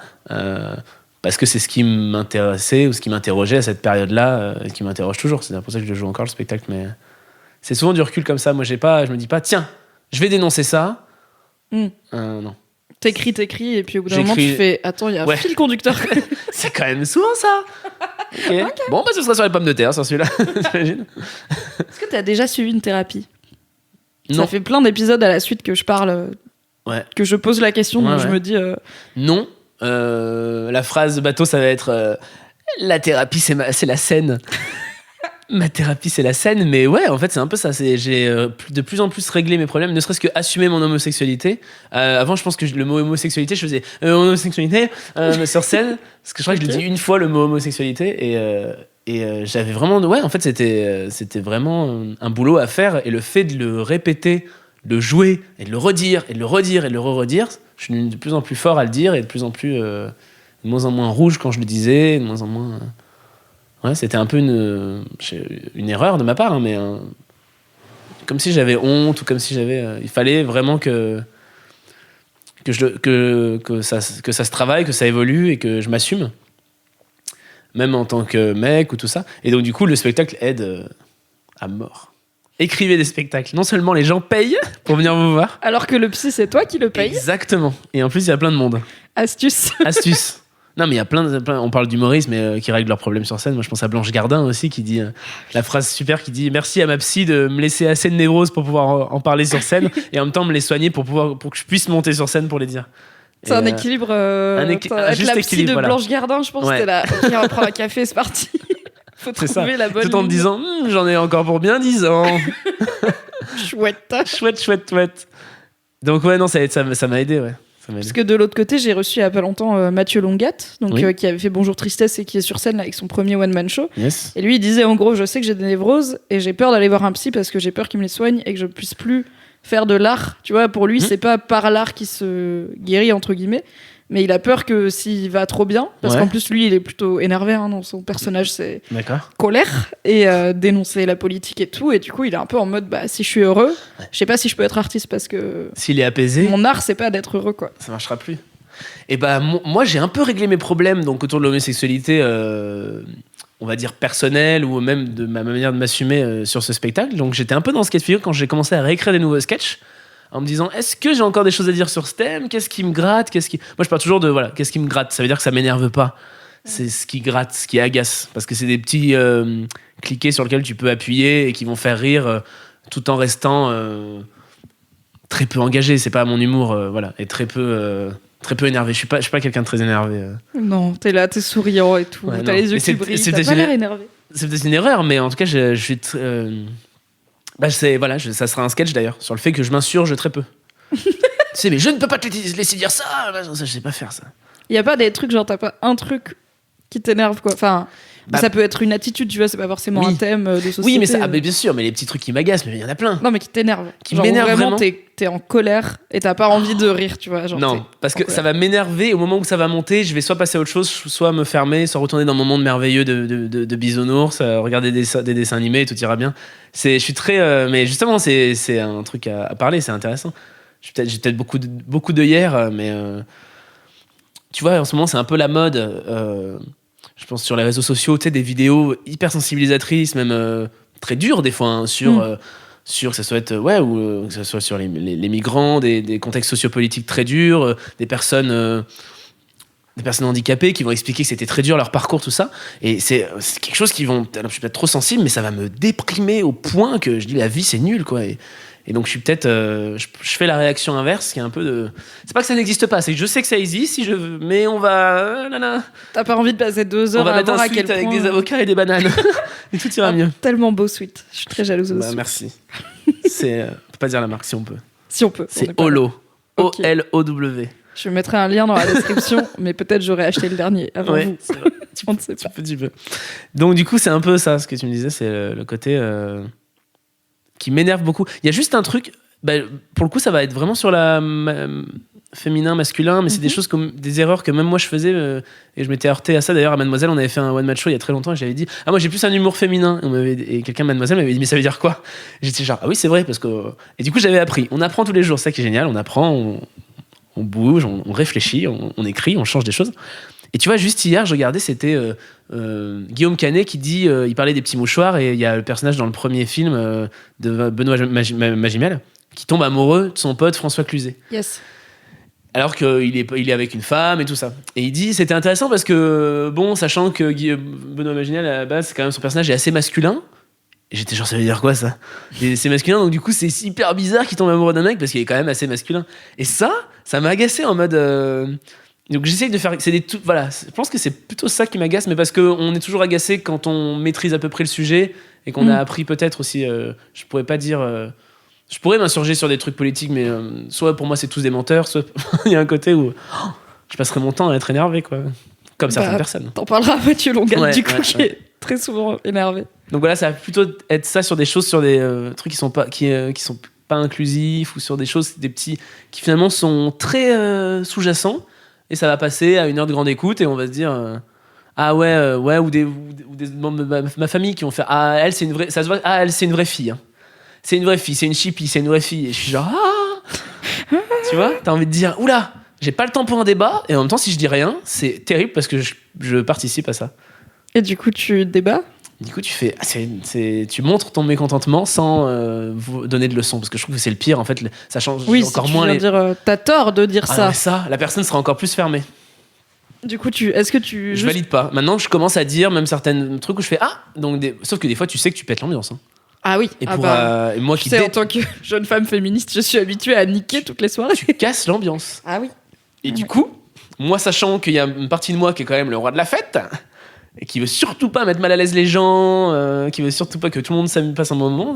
parce que c'est ce qui m'intéressait, ou ce qui m'interrogeait à cette période-là, et qui m'interroge toujours. C'est pour ça que je joue encore le spectacle, mais c'est souvent du recul comme ça. Moi, je me dis pas, tiens, je vais dénoncer ça. Non. T'écris, et puis au bout d'un moment, tu fais, attends, il y a un fil conducteur. C'est quand même souvent ça. Okay. Bon, ce sera sur les pommes de terre, sur celui-là. T'imagines? Est-ce que t'as déjà suivi une thérapie? Non. Ça fait plein d'épisodes à la suite que je parle, que je pose la question, donc je me dis... Non. La phrase bateau, ça va être la thérapie, c'est la scène. Ma thérapie, c'est la scène. Mais ouais, en fait, c'est un peu ça. J'ai de plus en plus réglé mes problèmes, ne serait-ce que assumer mon homosexualité. Avant, je pense que le mot homosexualité, je faisais homosexualité sur scène, parce que je crois que je l'ai dit une fois, le mot homosexualité, et j'avais vraiment... Ouais, en fait, c'était vraiment un boulot à faire, et le fait de le répéter, de le jouer, et de le redire, et de le redire, et de le re-redire, je suis de plus en plus fort à le dire, et de plus en plus de moins en moins rouge quand je le disais, de moins en moins c'était un peu une erreur de ma part, mais comme si j'avais honte, ou comme si il fallait vraiment que ça se travaille, que ça évolue, et que je m'assume, même en tant que mec ou tout ça. Et donc du coup le spectacle aide à mort. Écrivez des spectacles. Non seulement les gens payent pour venir vous voir, alors que le psy, c'est toi qui le paye. Exactement. Et en plus, il y a plein de monde. Astuce. Non, mais il y a plein on parle d'humoristes, mais qui règlent leurs problèmes sur scène. Moi, je pense à Blanche Gardin aussi, qui dit la phrase super, qui dit merci à ma psy de me laisser assez de névrose pour pouvoir en parler sur scène, et en même temps me les soigner pour que je puisse monter sur scène pour les dire. C'est un équilibre. Être la psy de Blanche Gardin, je pense que c'était là. Ok, on va prendre un café, c'est parti. Faut trouver la bonne. Tout en te disant, j'en ai encore pour bien 10 ans. Chouette. Chouette. Donc ouais, non, ça m'a aidé, ouais. m'aide. Parce que de l'autre côté, j'ai reçu il y a pas longtemps Mathieu Longat, donc, Oui. qui avait fait Bonjour Tristesse et qui est sur scène là, avec son premier one-man show. Yes. Et lui, il disait en gros, je sais que j'ai des névroses et j'ai peur d'aller voir un psy parce que j'ai peur qu'il me les soigne et que je puisse plus faire de l'art. Tu vois, pour lui, c'est pas par l'art qu'il se guérit, entre guillemets, mais il a peur que s'il va trop bien, parce Ouais. qu'en plus, lui, il est plutôt énervé dans son personnage, c'est D'accord. colère et dénoncer la politique et tout. Et du coup, il est un peu en mode, bah, si je suis heureux, je sais pas si je peux être artiste parce que S'il est apaisé, mon art, c'est pas d'être heureux, quoi. ça marchera plus. Et bah, moi, j'ai un peu réglé mes problèmes donc, autour de l'homosexualité, on va dire personnelle, ou même de ma manière de m'assumer sur ce spectacle. Donc, j'étais un peu dans ce cas de figure quand j'ai commencé à réécrire des nouveaux sketchs, en me disant, est-ce que j'ai encore des choses à dire sur ce thème ? Qu'est-ce qui me gratte ? Moi, je parle toujours de, voilà, qu'est-ce qui me gratte ? Ça veut dire que ça m'énerve pas. C'est ce qui gratte, ce qui agace. Parce que c'est des petits cliquets sur lesquels tu peux appuyer et qui vont faire rire tout en restant très peu engagé. C'est pas mon humour, voilà, et très peu énervé. Je suis pas quelqu'un de très énervé. Non, t'es là, t'es souriant et tout, Ouais, t'as non. les yeux Et qui c'est brillent, t'as peut-être pas l'air énervé. C'est peut-être une erreur, mais en tout cas, je suis. Ça sera un sketch d'ailleurs sur le fait que je m'insurge très peu. Tu sais, mais je ne peux pas te laisser dire ça. Je sais pas faire ça. Y a pas des trucs, genre t'as pas un truc qui t'énerve, quoi. Enfin, Bah, ça peut être une attitude, tu vois, c'est pas forcément oui. un thème de société. Oui, mais ça, bien sûr, mais les petits trucs qui m'agacent, mais il y en a plein. Non, mais qui t'énerve. Qui Genre, m'énerve vraiment. T'es en colère et t'as pas envie de rire, tu vois. Genre, Non, t'es parce en que colère. ça va m'énerver. Au moment où ça va monter, je vais soit passer à autre chose, soit me fermer, soit retourner dans mon monde merveilleux de bisounours, regarder des dessins animés et tout ira bien. Je suis très. Mais justement, c'est un truc à parler, c'est intéressant. J'ai peut-être beaucoup d'œillères, mais. Tu vois, en ce moment, c'est un peu la mode. Je pense sur les réseaux sociaux, tu sais, des vidéos hyper sensibilisatrices, même très dures des fois, hein, sur que ça soit ou que ça soit sur les migrants, des contextes sociopolitiques très durs, des personnes handicapées qui vont expliquer que c'était très dur leur parcours, tout ça. Et c'est quelque chose qui vont. Alors, je suis peut-être trop sensible, mais ça va me déprimer au point que je dis la vie c'est nul, quoi. Et donc je suis peut-être, je fais la réaction inverse, qui est un peu de. C'est pas que ça n'existe pas, c'est que je sais que ça existe, si je veux, mais on va. T'as pas envie de passer 2 On heures va à mettre voir un à quel suite avec point. des avocats et des bananes. Et tout ira mieux. Tellement beau sweet. Je suis très jalouse de Bah, ce merci. On peut pas dire la marque si on peut. Si on peut. on C'est est pas Olo. là. Ok. O-L-O-W. Je mettrai un lien dans la description, mais peut-être j'aurais acheté le dernier avant Ouais, vous. c'est vrai. On ne sait pas. Tu peux. Donc du coup, c'est un peu ça, ce que tu me disais, c'est le côté qui m'énerve beaucoup. Il y a juste un truc, pour le coup, ça va être vraiment sur la féminin, masculin, mais c'est des choses comme des erreurs que même moi je faisais, et je m'étais heurté à ça. D'ailleurs, à Mademoiselle, on avait fait un one man show il y a très longtemps, et j'avais dit, moi j'ai plus un humour féminin. Et quelqu'un, Mademoiselle, m'avait dit, mais ça veut dire quoi? Et j'étais genre, ah oui, c'est vrai, parce que. Et du coup, j'avais appris. On apprend tous les jours, c'est ça qui est génial, on apprend, on bouge, on réfléchit, on écrit, on change des choses. Et tu vois, juste hier, je regardais, c'était Guillaume Canet qui dit, il parlait des petits mouchoirs, et il y a le personnage dans le premier film de Benoît Magimel qui tombe amoureux de son pote François Cluzet. Yes. Alors qu'il est avec une femme et tout ça. Et il dit, c'était intéressant parce que, bon, sachant que Benoît Magimel, à la base, quand même, son personnage est assez masculin. Et j'étais genre, ça veut dire quoi, ça? Et c'est masculin, donc du coup, c'est hyper bizarre qu'il tombe amoureux d'un mec parce qu'il est quand même assez masculin. Et ça m'a agacé en mode. Donc j'essaye de faire. Voilà, je pense que c'est plutôt ça qui m'agace, mais parce qu'on est toujours agacé quand on maîtrise à peu près le sujet et qu'on a appris peut-être aussi. Je pourrais pas dire. Je pourrais m'insurger sur des trucs politiques, mais soit pour moi c'est tous des menteurs, soit il y a un côté où je passerai mon temps à être énervé, quoi. Comme certaines personnes. T'en parleras à Mathieu Longat, Ouais, du coup, ouais, qui est très souvent énervé. Donc voilà, ça va plutôt être ça sur des choses, sur des trucs qui sont pas inclusifs, ou sur des choses, des petits qui finalement sont très sous-jacents, et ça va passer à 1 heure de grande écoute et on va se dire ah ouais, ou des membres de ma famille qui vont faire ah elle c'est une vraie, ça se voit, ah elle c'est une vraie fille, hein. C'est une vraie fille, c'est une chippie, c'est une vraie fille. Et je suis genre tu vois, t'as envie de dire oula, j'ai pas le temps pour un débat, et en même temps si je dis rien c'est terrible parce que je participe à ça. Et du coup tu débats. Du coup, tu fais, tu montres ton mécontentement sans vous donner de leçons, parce que je trouve que c'est le pire. En fait, ça change encore moins les. Dire, t'as tort de dire ça. Ouais, ça, la personne sera encore plus fermée. Du coup, est-ce que tu. Je valide pas. Maintenant, je commence à dire même certains trucs où je fais sauf que des fois, tu sais que tu pètes l'ambiance. Hein. Ah oui. Et et moi qui en tant que jeune femme féministe, je suis habituée à niquer toutes les soirées. Tu casses l'ambiance. Ah oui. Et du coup, moi sachant qu'il y a une partie de moi qui est quand même le roi de la fête. et qui veut surtout pas mettre mal à l'aise les gens, qui veut surtout pas que tout le monde passe un bon moment,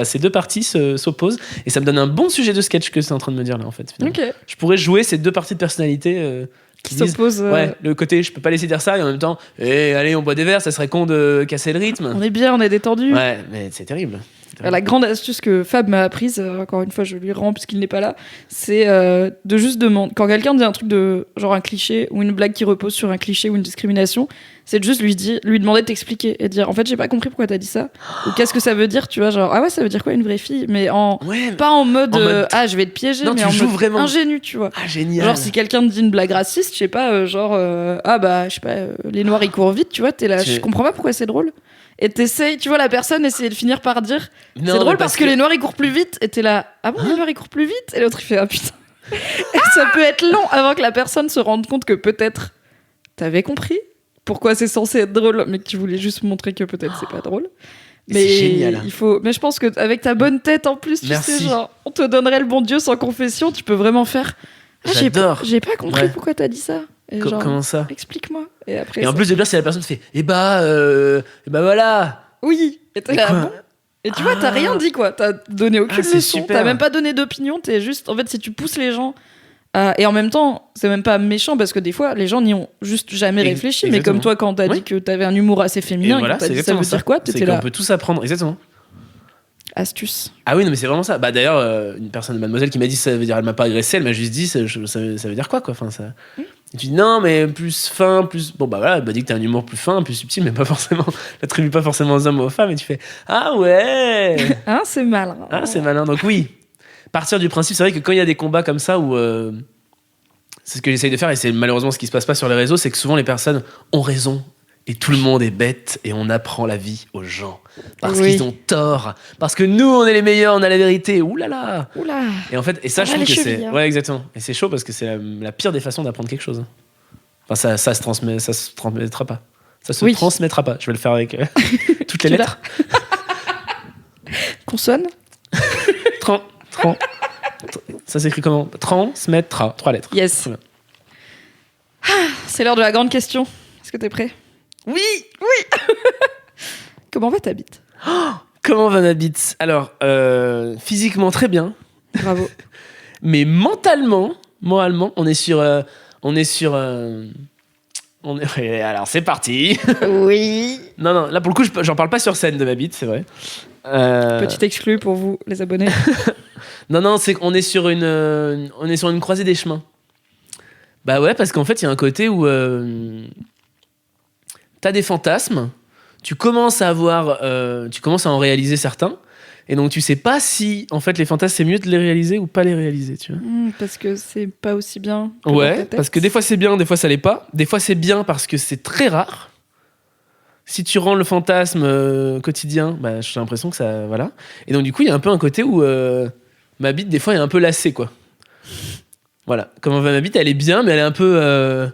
ces deux parties s'opposent. Et ça me donne un bon sujet de sketch que c'est en train de me dire là, en fait. Finalement. Ok. Je pourrais jouer ces deux parties de personnalité Qui s'opposent. Ouais, le côté je peux pas laisser dire ça, et en même temps, allez, on boit des verres, ça serait con de casser le rythme. On est bien, on est détendu. Ouais, mais c'est terrible. La grande astuce que Fab m'a apprise, encore une fois, je lui rends puisqu'il n'est pas là, c'est de juste demander. Quand quelqu'un dit un truc de genre un cliché ou une blague qui repose sur un cliché ou une discrimination, c'est de juste lui demander de t'expliquer et de dire en fait, j'ai pas compris pourquoi t'as dit ça. Ou qu'est-ce que ça veut dire, tu vois, genre ah ouais, ça veut dire quoi une vraie fille, mais pas en mode ah, je vais te piéger, non, mais tu en joues mode vraiment. ingénu, tu vois. Ah, génial. Genre si quelqu'un te dit une blague raciste, je sais pas, ah bah, je sais pas, les noirs ils courent vite, tu vois, t'es là, je comprends pas pourquoi c'est drôle. Et t'essayes, tu vois, la personne essayer de finir par dire non, c'est drôle parce que les noirs ils courent plus vite, et t'es là ah bon, les noirs ils courent plus vite, et l'autre il fait ah putain. Et ça peut être long avant que la personne se rende compte que peut-être t'avais compris pourquoi c'est censé être drôle, mais que tu voulais juste montrer que peut-être c'est pas drôle. Mais c'est génial. mais je pense qu'avec ta bonne tête en plus, tu sais, genre, on te donnerait le bon Dieu sans confession, tu peux vraiment faire ah, j'adore. J'ai pas compris pourquoi t'as dit ça. Et genre, comment ça? Explique-moi. Et après. Et en plus de là, c'est la personne qui fait voilà. Oui. Et t'es là, bon. Et tu vois, t'as rien dit, quoi. T'as donné aucune leçon. Super. T'as même pas donné d'opinion. T'es juste. En fait, si tu pousses les gens. Et en même temps, c'est même pas méchant parce que des fois, les gens n'y ont juste jamais réfléchi. Exactement. Mais comme toi, quand t'as dit que t'avais un humour assez féminin, et voilà, t'as dit ça veut dire quoi, t'étais là. On peut tous apprendre. Exactement. Astuce. Ah oui, non, mais c'est vraiment ça. Bah d'ailleurs, une personne, mademoiselle, qui m'a dit ça veut dire elle m'a pas agressé, elle m'a juste dit ça veut dire quoi. Enfin, ça. Et tu dis non, mais plus fin, plus. Bon, bah voilà, elle m'a dit que t'as un humour plus fin, plus subtil, mais pas forcément. L'attribue pas forcément aux hommes ou aux femmes, et tu fais ah ouais. Hein, c'est malin. Ah, c'est malin. Donc oui, partir du principe, c'est vrai que quand il y a des combats comme ça où. C'est ce que j'essaye de faire, et c'est malheureusement ce qui se passe pas sur les réseaux, c'est que souvent les personnes ont raison. Et tout le monde est bête, et on apprend la vie aux gens. Parce qu'ils ont tort. Parce que nous, on est les meilleurs, on a la vérité. Ouh là là. Et en fait, et ça, je trouve que c'est. Ouais, exactement. Et c'est chaud parce que c'est la pire des façons d'apprendre quelque chose. Enfin, ça se transmettra pas. Ça se transmettra pas. Je vais le faire avec toutes les lettres. Consonne. Ça s'écrit comment? Transmettra. 3 lettres. Yes. C'est l'heure de la grande question. Est-ce que t'es prêt? Oui. Comment va ta bite? Comment va ma bite? Alors, physiquement très bien. Bravo. Mais moralement, on est sur. Alors c'est parti. Oui. Non, là pour le coup, j'en parle pas sur scène de ma bite, c'est vrai. Petit exclu pour vous, les abonnés. Non, c'est qu'on est sur une croisée des chemins. Bah ouais, parce qu'en fait, il y a un côté où t'as des fantasmes, tu commences à en réaliser certains, et donc tu sais pas si, en fait, les fantasmes, c'est mieux de les réaliser ou pas les réaliser, tu vois. Parce que c'est pas aussi bien que ouais, dans ta tête. parce que des fois c'est bien, des fois ça l'est pas. Des fois c'est bien parce que c'est très rare. Si tu rends le fantasme quotidien, bah, j'ai l'impression que ça... Voilà. Et donc du coup, il y a un peu un côté où ma bite, des fois, est un peu lassée, quoi. Voilà. Comment va ma bite? Elle est bien, mais elle est un peu...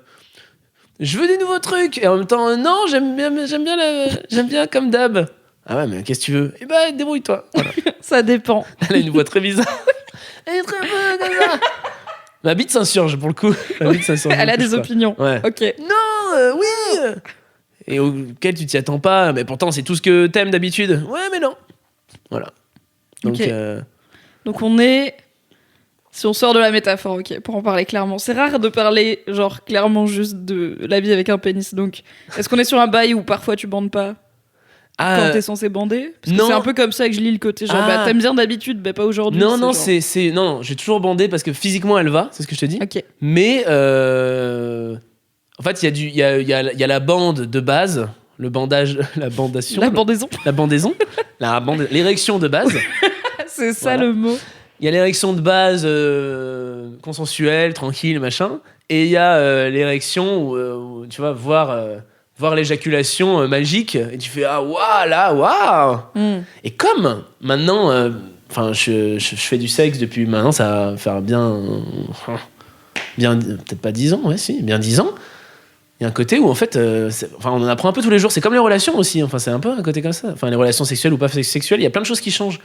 Je veux des nouveaux trucs. Et en même temps, non, j'aime bien comme d'hab. Ah ouais, mais qu'est-ce que tu veux? Eh ben, débrouille-toi. Voilà. Ça dépend. Elle a une voix très bizarre. Elle est très peu comme ça. Ma bite s'insurge, pour le coup. Elle a des opinions. Ouais. Ok. Non, oui. Et auquel tu t'y attends pas, mais pourtant c'est tout ce que t'aimes d'habitude. Ouais, mais non. Voilà. Donc, okay. Donc on est... Si on sort de la métaphore, ok, pour en parler clairement. C'est rare de parler, genre, clairement juste de la vie avec un pénis. Donc, est-ce qu'on est sur un bail où parfois tu bandes pas quand t'es censé bander? Parce que c'est un peu comme ça que je lis le côté, genre, bah t'aimes bien d'habitude, bah pas aujourd'hui. Non, genre... non, j'ai toujours bandé parce que physiquement elle va, c'est ce que je te dis. Ok. Mais, en fait, il y a la bande de base, le bandage, la bandaison. L'érection de base. C'est ça le mot. Il y a l'érection de base consensuelle, tranquille, machin. Et il y a l'érection où, tu vas voir l'éjaculation magique. Et tu fais ah, waouh, là, waouh. Et comme maintenant, je fais du sexe depuis maintenant, ça va faire bien peut-être pas 10 ans, ouais, si, bien 10 ans. Il y a un côté où, en fait, on en apprend un peu tous les jours. C'est comme les relations aussi. Enfin, c'est un peu un côté comme ça. Enfin, les relations sexuelles ou pas sexuelles, il y a plein de choses qui changent.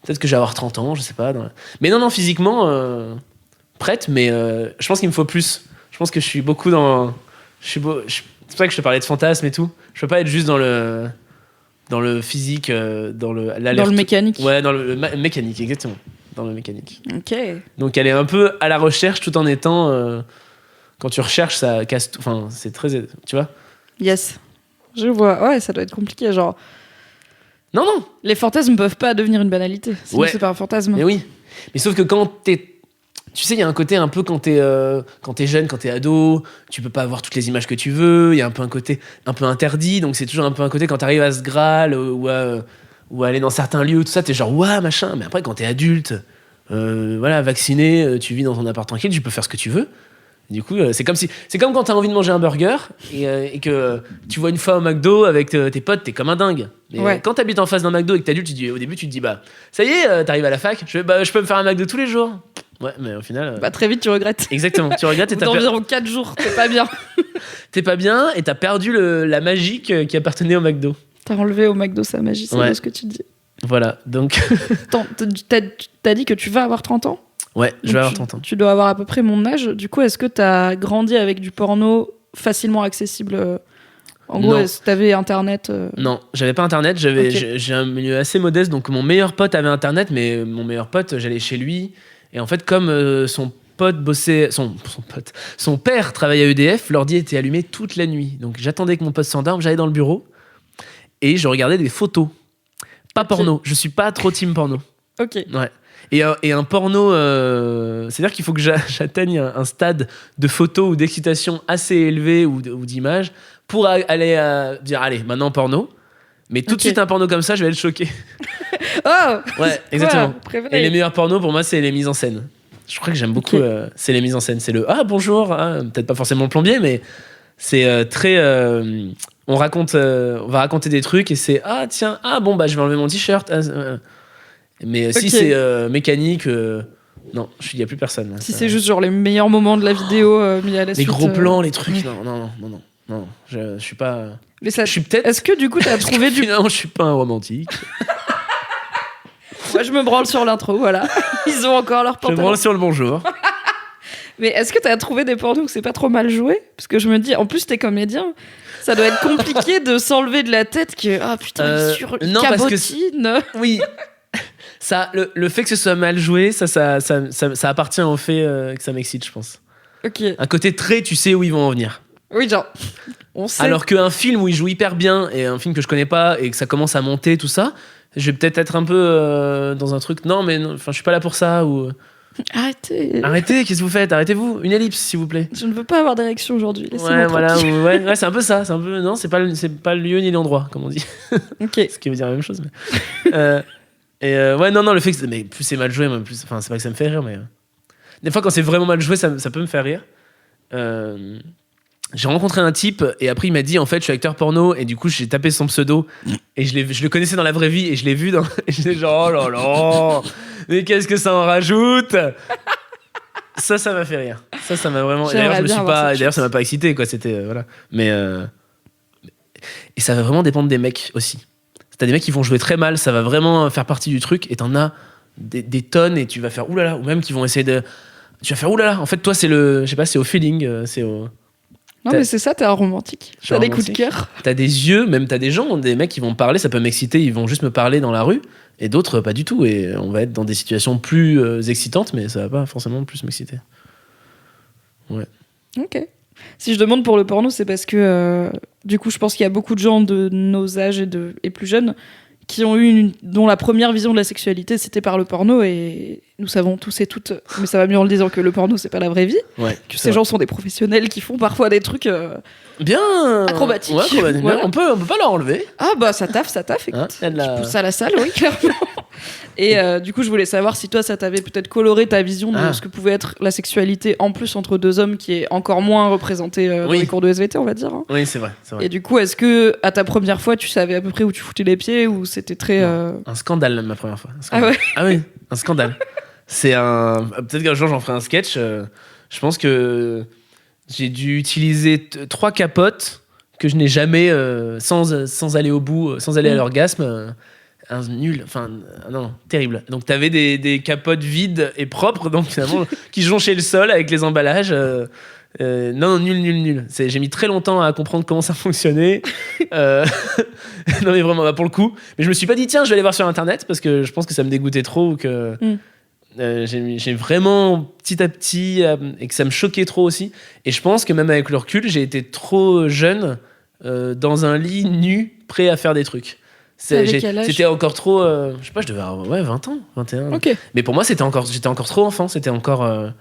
Peut-être que je vais avoir 30 ans, je sais pas. Mais non, physiquement, prête, mais je pense qu'il me faut plus. Je pense que je suis beaucoup dans c'est pour ça que je te parlais de fantasme et tout. Je peux pas être juste dans le physique, dans le mécanique. Ouais, dans le mécanique, exactement. Dans le mécanique. Ok. Donc elle est un peu à la recherche tout en étant... quand tu recherches, ça casse tout. Enfin, c'est très... Tu vois ? Yes. Je vois. Ouais, ça doit être compliqué, genre... Non. Les fantasmes peuvent pas devenir une banalité. Sinon, c'est pas un fantasme. Mais oui. Mais sauf que quand t'es... Tu sais, il y a un côté un peu quand t'es jeune, quand t'es ado, tu peux pas avoir toutes les images que tu veux. Il y a un peu un côté un peu interdit. Donc c'est toujours un peu un côté quand t'arrives à ce Graal ou à aller dans certains lieux, tout ça, t'es genre, ouah, machin. Mais après, quand t'es adulte, voilà, vacciné, tu vis dans ton appart tranquille, tu peux faire ce que tu veux. Du coup, c'est comme quand t'as envie de manger un burger et que tu vois une fois au McDo avec tes potes, t'es comme un dingue. Mais quand t'habites en face d'un McDo et que t'es adulte, au début, tu te dis, bah, ça y est, t'arrives à la fac, je peux me faire un McDo tous les jours. Ouais, mais au final... Bah, très vite, tu regrettes. Exactement, tu regrettes et t'as d'environ 4 jours, t'es pas bien. T'es pas bien et t'as perdu la magie qui appartenait au McDo. T'as enlevé au McDo sa magie, c'est bien ce que tu dis. Voilà, donc... T'as dit que tu vas avoir 30 ans ? Ouais, je vais avoir 30 ans. Tu dois avoir à peu près mon âge. Du coup, est-ce que t'as grandi avec du porno facilement accessible ? En gros, est-ce que t'avais Internet Non, j'avais pas Internet. J'ai un milieu assez modeste, donc mon meilleur pote avait Internet, mais mon meilleur pote, j'allais chez lui. Et en fait, comme son pote bossait... Son père travaillait à EDF, l'ordi était allumé toute la nuit. Donc j'attendais que mon pote s'endorme, j'allais dans le bureau et je regardais des photos. Pas porno. Je suis pas trop team porno. Ok. Ouais. Et un porno, c'est-à-dire qu'il faut que j'atteigne un stade de photos ou d'excitation assez élevé ou d'images pour aller dire, allez, maintenant porno. Mais tout de suite, un porno comme ça, je vais être choqué. Oh. Ouais, exactement. Et les meilleurs pornos, pour moi, c'est les mises en scène. Je crois que j'aime beaucoup, c'est les mises en scène. C'est le « Ah, bonjour », peut-être pas forcément le plombier, mais c'est très... on va raconter des trucs et c'est « Ah, tiens, bon, bah, je vais enlever mon t-shirt. » Mais si c'est mécanique, non, il n'y a plus personne. Si c'est juste genre les meilleurs moments de la vidéo mis à la suite. Les gros plans, les trucs, non, je suis pas... Mais ça, je suis peut-être... Est-ce que du coup t'as trouvé du... Finalement, je suis pas un romantique. Moi, je me branle sur l'intro, voilà. Ils ont encore leur pantalon. Je me branle sur le bonjour. Mais est-ce que t'as trouvé des pornos où c'est pas trop mal joué ? Parce que je me dis, en plus t'es comédien, ça doit être compliqué de s'enlever de la tête que putain, sur une cabotine. Oui. Ça, le fait que ce soit mal joué, ça appartient au fait que ça m'excite, je pense. Ok. Un côté très, tu sais où ils vont en venir. Oui, genre, on sait. Alors qu'un film où ils jouent hyper bien et un film que je connais pas et que ça commence à monter, tout ça, je vais peut-être être un peu dans un truc. Non, mais je suis pas là pour ça. Ou... Arrêtez, qu'est-ce que vous faites ? Arrêtez-vous, une ellipse, s'il vous plaît. Je ne veux pas avoir d'érection aujourd'hui. Ouais, voilà, ouais, c'est un peu ça. C'est un peu, non, c'est pas le lieu ni l'endroit, comme on dit. Ok. Ce qui veut dire la même chose. Mais... ouais, non, le fait que mais plus c'est mal joué, plus, enfin, c'est pas que ça me fait rire, mais des fois quand c'est vraiment mal joué, ça peut me faire rire. J'ai rencontré un type et après il m'a dit en fait je suis acteur porno et du coup j'ai tapé son pseudo et je le connaissais dans la vraie vie et je l'ai vu et j'étais genre oh là là, mais qu'est-ce que ça en rajoute. Ça m'a fait rire. Ça m'a vraiment. D'ailleurs ça m'a pas excité quoi. C'était voilà. Mais et ça va vraiment dépendre des mecs aussi. T'as des mecs qui vont jouer très mal, ça va vraiment faire partie du truc et t'en as des tonnes et tu vas faire oulala, ou même qui vont essayer de... Tu vas faire oulala, en fait toi c'est je sais pas, c'est au feeling, c'est au... Non mais c'est ça, t'es un romantique. T'as des coups de cœur. T'as des yeux, même t'as des gens, des mecs qui vont parler, ça peut m'exciter, ils vont juste me parler dans la rue et d'autres pas du tout et on va être dans des situations plus excitantes mais ça va pas forcément plus m'exciter. Ouais. Ok. Si je demande pour le porno, c'est parce que du coup, je pense qu'il y a beaucoup de gens de nos âges et plus jeunes qui ont dont la première vision de la sexualité c'était par le porno et nous savons tous et toutes, mais ça va mieux en le disant que le porno c'est pas la vraie vie. Ouais, que ces gens sont des professionnels qui font parfois des trucs bien acrobatiques. Ouais, voilà. on peut pas leur enlever. Ah bah ça taffe, écoute. Je pousse à la salle, oui, clairement. Et du coup, je voulais savoir si toi, ça t'avait peut-être coloré ta vision de ce que pouvait être la sexualité en plus entre deux hommes, qui est encore moins représentée dans les cours de SVT, on va dire. Hein. Oui, c'est vrai. Et du coup, est-ce que à ta première fois, tu savais à peu près où tu foutais les pieds ou c'était très... Un scandale, ma première fois. Ah ouais. Ah oui, un scandale. C'est un... Peut-être qu'un jour, j'en ferai un sketch. Je pense que j'ai dû utiliser 3 capotes que je n'ai jamais, sans aller au bout, sans aller à l'orgasme... nul, enfin non, terrible. Donc t'avais des capotes vides et propres, donc finalement qui jonchaient le sol avec les emballages. Non, nul. J'ai mis très longtemps à comprendre comment ça fonctionnait. Non, mais vraiment, pour le coup. Mais je me suis pas dit, tiens, je vais aller voir sur Internet parce que je pense que ça me dégoûtait trop ou que j'ai vraiment petit à petit et que ça me choquait trop aussi. Et je pense que même avec le recul, j'ai été trop jeune dans un lit nu, prêt à faire des trucs. C'était encore trop. Je sais pas, je devais avoir 20 ans, 21. Ok. Mais pour moi, j'étais encore trop enfant. C'était encore.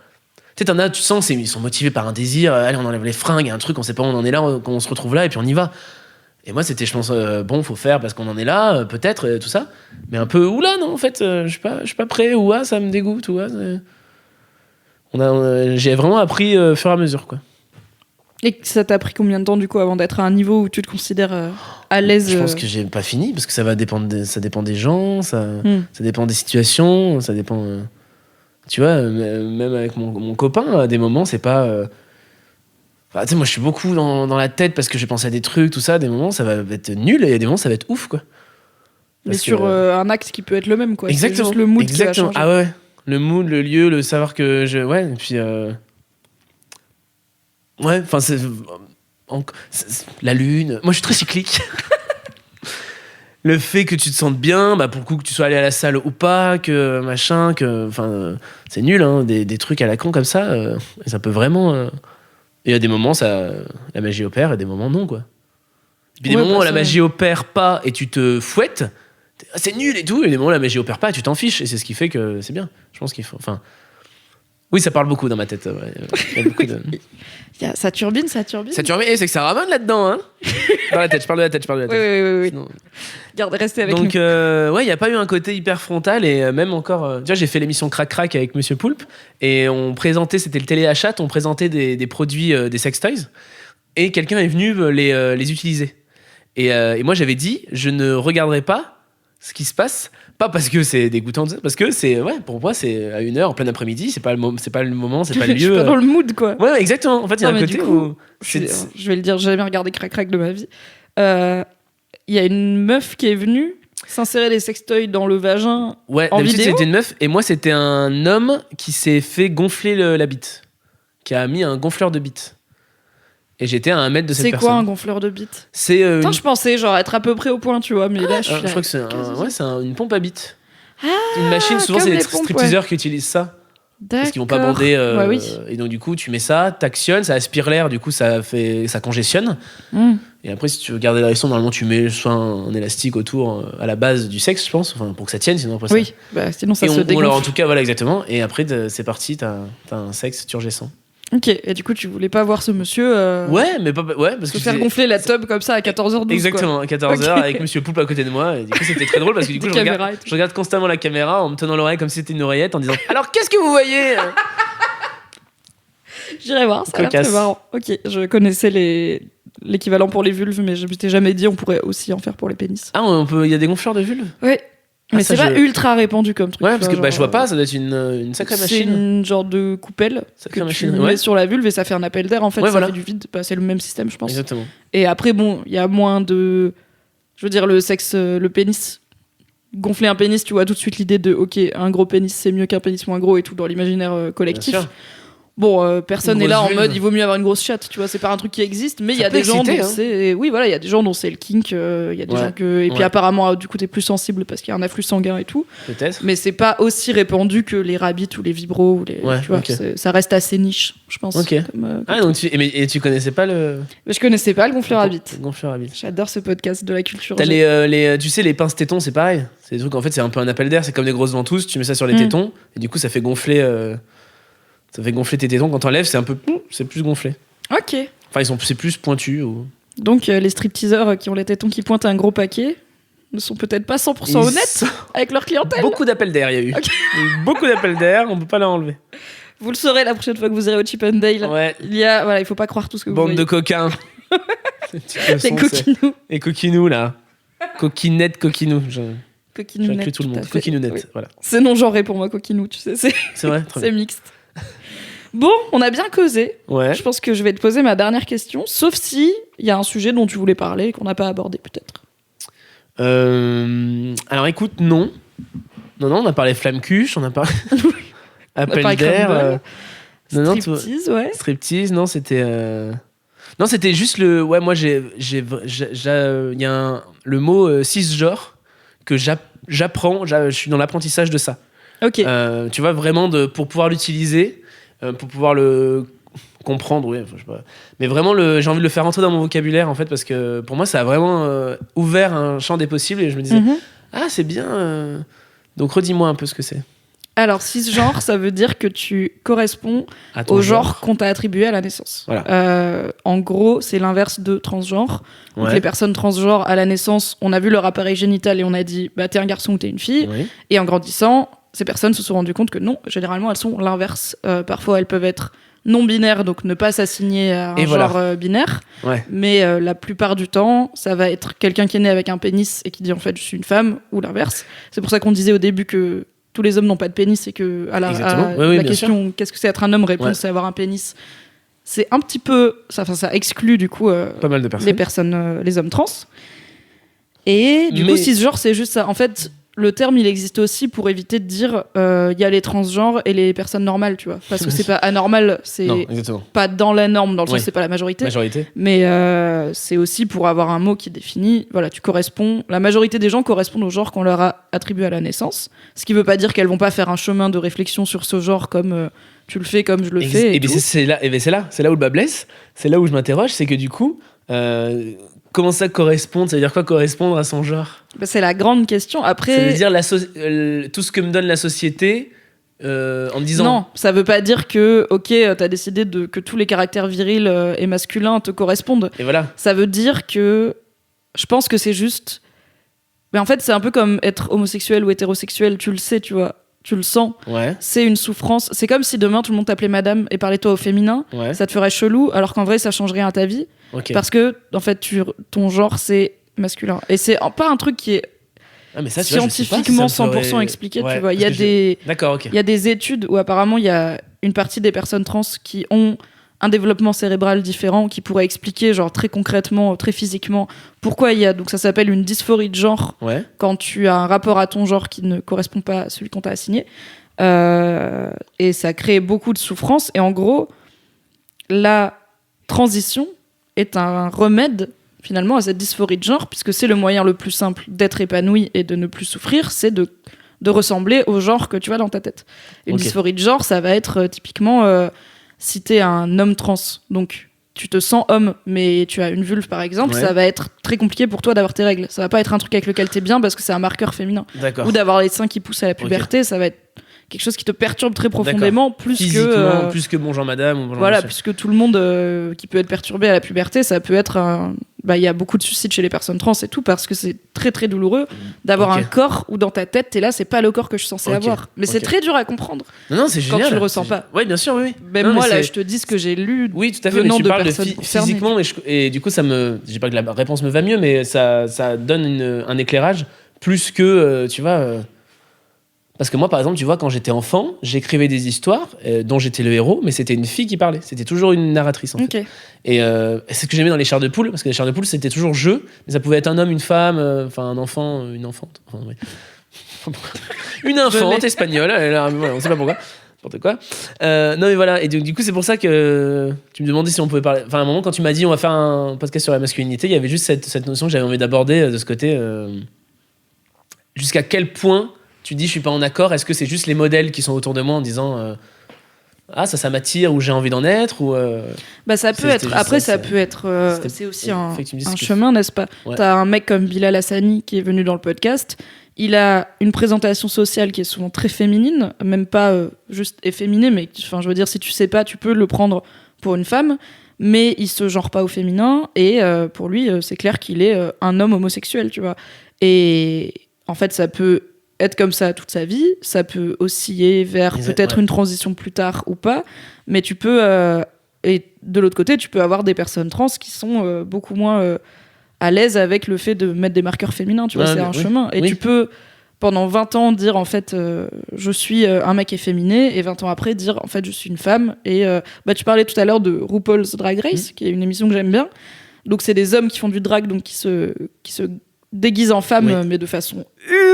Tu sais, t'en as, tu sens, ils sont motivés par un désir. Allez, on enlève les fringues, un truc, on sait pas où on en est là, quand on se retrouve là, et puis on y va. Et moi, c'était, je pense, bon, faut faire parce qu'on en est là, peut-être, tout ça. Mais un peu, oula, non, en fait, je suis pas prêt, ou ça me dégoûte, ou j'ai vraiment appris au fur et à mesure, quoi. Et ça t'a pris combien de temps, du coup, avant d'être à un niveau où tu te considères à l'aise Je pense que j'ai pas fini, parce que ça dépend des gens, ça dépend des situations, ça dépend. Tu vois, même avec mon copain, à des moments, c'est pas. Enfin, tu sais, moi, je suis beaucoup dans la tête parce que j'ai pensé à des trucs, tout ça. À des moments, ça va être nul et à des moments, ça va être ouf, quoi. Mais sur un acte qui peut être le même, quoi. Exactement. C'est juste le mood Exactement. qui va changer. Ah ouais. Le mood, le lieu, le savoir que je. Ouais, et puis. Ouais, enfin, la lune. Moi, je suis très cyclique. Le fait que tu te sentes bien, bah pour le coup que tu sois allé à la salle ou pas, que machin, que enfin c'est nul, hein, des trucs à la con comme ça, ça peut vraiment. Et à des moments la magie opère, et des moments non, quoi. Et puis des moments où la magie opère pas et tu te fouettes, c'est nul et tout, et des moments où la magie opère pas et tu t'en fiches, et c'est ce qui fait que c'est bien. Je pense qu'il faut. Enfin. Oui, ça parle beaucoup dans ma tête. Ouais. Il y a beaucoup de... Ça turbine. Ça turbine, et c'est que ça ramène là-dedans, hein. Dans la tête, je parle de la tête. Oui. Sinon... Garde, restez avec nous. Donc, ouais, il n'y a pas eu un côté hyper frontal, et même encore... tu vois, j'ai fait l'émission Crac Crac avec Monsieur Poulpe, et on présentait, c'était le téléachat, on présentait des produits, des sex toys, et quelqu'un est venu les utiliser. Et moi, j'avais dit, je ne regarderai pas ce qui se passe, pas parce que c'est dégoûtant, parce que c'est, ouais, pour moi, c'est à 1h, en plein après-midi, c'est pas le moment, c'est pas le lieu. Je suis pas dans le mood, quoi. Ouais, exactement. En fait, il y a un côté où... Je vais le dire, j'ai jamais regardé Crac Crac de ma vie. Il y a une meuf qui est venue s'insérer des sextoys dans le vagin en vidéo. C'était une meuf, et moi, c'était un homme qui s'est fait gonfler la bite, qui a mis un gonfleur de bite. Et j'étais à 1 mètre de cette personne. C'est quoi un gonfleur de bite? C'est je pensais genre être à peu près au point, tu vois, mais là je crois que c'est une pompe à bite. Ah, une machine, souvent c'est des stripteaseurs qui utilisent ça. D'accord. Parce qu'ils vont pas bander. Oui. Et donc du coup, tu mets ça, t'actionnes, ça aspire l'air, du coup ça congestionne. Et après, si tu veux garder l'érection, normalement tu mets soit un élastique autour à la base du sexe, je pense, pour que ça tienne, sinon après oui, sinon ça se dégonfle. Alors en tout cas, voilà, exactement. Et après, c'est parti, t'as un sexe turgescent. Ok, et du coup, tu voulais pas voir ce monsieur ouais, mais pas... Ouais, parce que faire gonfler la tub comme ça à 14h12. Exactement, quoi. à 14h, avec Monsieur Poulpe à côté de moi. Et du coup, c'était très drôle parce que du coup, je regarde constamment la caméra en me tenant l'oreille comme si c'était une oreillette en disant « Alors, qu'est-ce que vous voyez ?» J'irai voir, ça a l'air très marrant. Ok, je connaissais l'équivalent pour les vulves, mais je m'étais jamais dit on pourrait aussi en faire pour les pénis. Ah, il y a des gonfleurs de vulves? Oui. Mais c'est pas ultra répandu comme truc. Ouais, parce que je vois pas, ça doit être une sacrée machine. C'est une genre de coupelle que tu mets sur la vulve et ça fait un appel d'air. En fait, ça fait du vide. C'est le même système, je pense. Exactement. Et après, bon, il y a moins de... Je veux dire, le sexe, le pénis... Gonfler un pénis, tu vois tout de suite l'idée de ok, un gros pénis c'est mieux qu'un pénis moins gros et tout dans l'imaginaire collectif. Bon, personne n'est là en mode il vaut mieux avoir une grosse chatte, tu vois, c'est pas un truc qui existe, mais il y a des gens dont c'est. Oui, voilà, il y a des gens dont c'est le kink, il y a des gens que. Et puis apparemment, du coup, t'es plus sensible parce qu'il y a un afflux sanguin et tout. Peut-être. Mais c'est pas aussi répandu que les rabbits ou les vibros, ou les. Tu vois, ça reste assez niche, je pense. Ok. Donc tu connaissais pas le. Mais je connaissais pas le gonfleur à bite. Gonfleur à bite. J'adore ce podcast de la culture. T'as tu sais, les pinces tétons, c'est pareil. C'est des trucs, en fait, c'est un peu un appel d'air, c'est comme des grosses ventouses, tu mets ça sur les tétons, et du coup, ça fait gonfler. Ça fait gonfler tes tétons. Quand t'enlèves, c'est plus gonflé. Ok. Enfin, c'est plus pointu. Donc, les stripteaseurs qui ont les tétons qui pointent un gros paquet ne sont peut-être pas 100% honnêtes avec leur clientèle. Beaucoup d'appels d'air, il y a eu. Okay. Beaucoup d'appels d'air, on peut pas les enlever. Vous le saurez la prochaine fois que vous irez au Chip and Dale. Ouais. Il faut pas croire tout ce que vous voyez. Bande de coquins. Les coquinous. Les coquinous, là. Coquinette, coquinou. Coquinounette, tout le monde. Coquinounette, oui. Voilà. C'est non-genré pour moi, coquinou, tu sais. C'est vrai, très c'est mixte. Bon, on a bien causé. Ouais. Je pense que je vais te poser ma dernière question, sauf si il y a un sujet dont tu voulais parler et qu'on n'a pas abordé, peut-être. Alors écoute, non. Non, on a parlé flamme cuche, on a parlé appel d'air. Striptease, ouais. Striptease, non, c'était. Non, c'était juste le. Ouais, moi, il y a le mot cisgenre que j'apprends. Je suis dans l'apprentissage de ça. Ok. Tu vois, vraiment, pour pouvoir l'utiliser, pour pouvoir le comprendre, oui. Enfin, je sais pas. Mais vraiment, j'ai envie de le faire rentrer dans mon vocabulaire, en fait, parce que pour moi, ça a vraiment ouvert un champ des possibles et je me disais, ah, c'est bien. Donc, redis-moi un peu ce que c'est. Alors, cisgenre, ça veut dire que tu corresponds au genre qu'on t'a attribué à la naissance. Voilà. En gros, c'est l'inverse de transgenre. Donc, Ouais. les personnes transgenres, à la naissance, on a vu leur appareil génital et on a dit, bah, t'es un garçon ou t'es une fille. Oui. Et en grandissant, ces personnes se sont rendues compte que non, généralement, elles sont l'inverse. Parfois, elles peuvent être non-binaires, donc ne pas s'assigner à un genre binaire. Ouais. Mais la plupart du temps, ça va être quelqu'un qui est né avec un pénis et qui dit, en fait, je suis une femme, ou l'inverse. C'est pour ça qu'on disait au début que tous les hommes n'ont pas de pénis et que la question qu'est-ce que c'est être un homme, réponse c'est avoir un pénis. C'est un petit peu ça exclut du coup pas mal de personnes. Les hommes trans. Et du coup cisgenre c'est juste ça. En fait, le terme il existe aussi pour éviter de dire il y a les transgenres et les personnes normales, tu vois, parce que c'est pas anormal, c'est pas dans la norme, dans le sens c'est pas la majorité. Mais c'est aussi pour avoir un mot qui définit, voilà, tu corresponds, la majorité des gens correspondent au genre qu'on leur a attribué à la naissance, ce qui veut pas dire qu'elles vont pas faire un chemin de réflexion sur ce genre comme tu le fais, comme je le fais. Et c'est là où le bas blesse, c'est là où je m'interroge, c'est que du coup comment ça correspond? Ça veut dire quoi correspondre à son genre? Bah, c'est la grande question. Après, ça veut dire tout ce que me donne la société en me disant... Non, ça veut pas dire que, ok, t'as décidé que tous les caractères virils et masculins te correspondent. Et voilà. Ça veut dire que... Je pense que c'est juste... Mais en fait, c'est un peu comme être homosexuel ou hétérosexuel, tu le sais, tu vois. Tu le sens. Ouais. C'est une souffrance. C'est comme si demain, tout le monde t'appelait madame et parlait toi au féminin. Ouais. Ça te ferait chelou, alors qu'en vrai, ça change rien à ta vie. Okay. Parce que, en fait, ton genre, c'est masculin. Et c'est pas un truc qui est ça, scientifiquement si 100% expliqué, ouais, tu vois. Il y a D'accord, ok. Il y a des études où apparemment, il y a une partie des personnes trans qui ont un développement cérébral différent qui pourrait expliquer, genre, très concrètement, très physiquement, pourquoi il y a... Donc ça s'appelle une dysphorie de genre, quand tu as un rapport à ton genre qui ne correspond pas à celui qu'on t'a assigné. Et ça crée beaucoup de souffrance. Et en gros, la transition est un remède finalement à cette dysphorie de genre, puisque c'est le moyen le plus simple d'être épanoui et de ne plus souffrir, c'est de ressembler au genre que tu as dans ta tête. Une dysphorie de genre, ça va être typiquement si t'es un homme trans, donc tu te sens homme, mais tu as une vulve par exemple, ça va être très compliqué pour toi d'avoir tes règles. Ça va pas être un truc avec lequel t'es bien parce que c'est un marqueur féminin. D'accord. Ou d'avoir les seins qui poussent à la puberté, ça va être quelque chose qui te perturbe très profondément, plus que bonjour madame ou bonjour voilà, monsieur. puisque tout le monde qui peut être perturbé à la puberté, ça peut être il y a beaucoup de suicides chez les personnes trans et tout, parce que c'est très très douloureux d'avoir un corps où dans ta tête t'es là, c'est pas le corps que je suis censé avoir, mais c'est très dur à comprendre. Non, c'est génial quand tu le ressens pas. Oui, bien sûr, oui. Même moi là, je te dis ce que j'ai lu. Oui, tout à fait. Mais tu parles de physiquement, et du coup ça me, je dis pas que la réponse me va mieux, mais ça donne un éclairage plus que tu vois. Parce que moi, par exemple, tu vois, quand j'étais enfant, j'écrivais des histoires dont j'étais le héros, mais c'était une fille qui parlait. C'était toujours une narratrice, en fait. Et c'est ce que j'aimais dans les chairs de poule, parce que les chairs de poule, c'était toujours jeu, mais ça pouvait être un homme, une femme, un enfant, une enfante. Enfin, oui. Une infante espagnole, on sait pas pourquoi. N'importe quoi. Non, mais voilà. Et du coup, c'est pour ça que tu me demandais si on pouvait parler. Enfin, à un moment, quand tu m'as dit on va faire un podcast sur la masculinité, il y avait juste cette notion que j'avais envie d'aborder de ce côté. Jusqu'à quel point tu dis je suis pas en accord, est-ce que c'est juste les modèles qui sont autour de moi en disant ça m'attire ou j'ai envie d'en être ou ça peut être après ça peut être c'est aussi un chemin, n'est-ce pas? T'as un mec comme Bilal Hassani qui est venu dans le podcast, il a une présentation sociale qui est souvent très féminine, même pas juste efféminée, mais enfin je veux dire, si tu sais pas, tu peux le prendre pour une femme, mais il se genre pas au féminin, et pour lui c'est clair qu'il est un homme homosexuel, tu vois. Et en fait ça peut être comme ça toute sa vie, ça peut osciller vers peut-être une transition plus tard ou pas, mais tu peux et de l'autre côté tu peux avoir des personnes trans qui sont beaucoup moins à l'aise avec le fait de mettre des marqueurs féminins, tu vois, c'est un chemin, et tu peux pendant 20 ans dire en fait je suis un mec efféminé, et 20 ans après dire en fait je suis une femme, et tu parlais tout à l'heure de RuPaul's Drag Race, qui est une émission que j'aime bien, donc c'est des hommes qui font du drag, donc qui se déguisent en femmes, mais de façon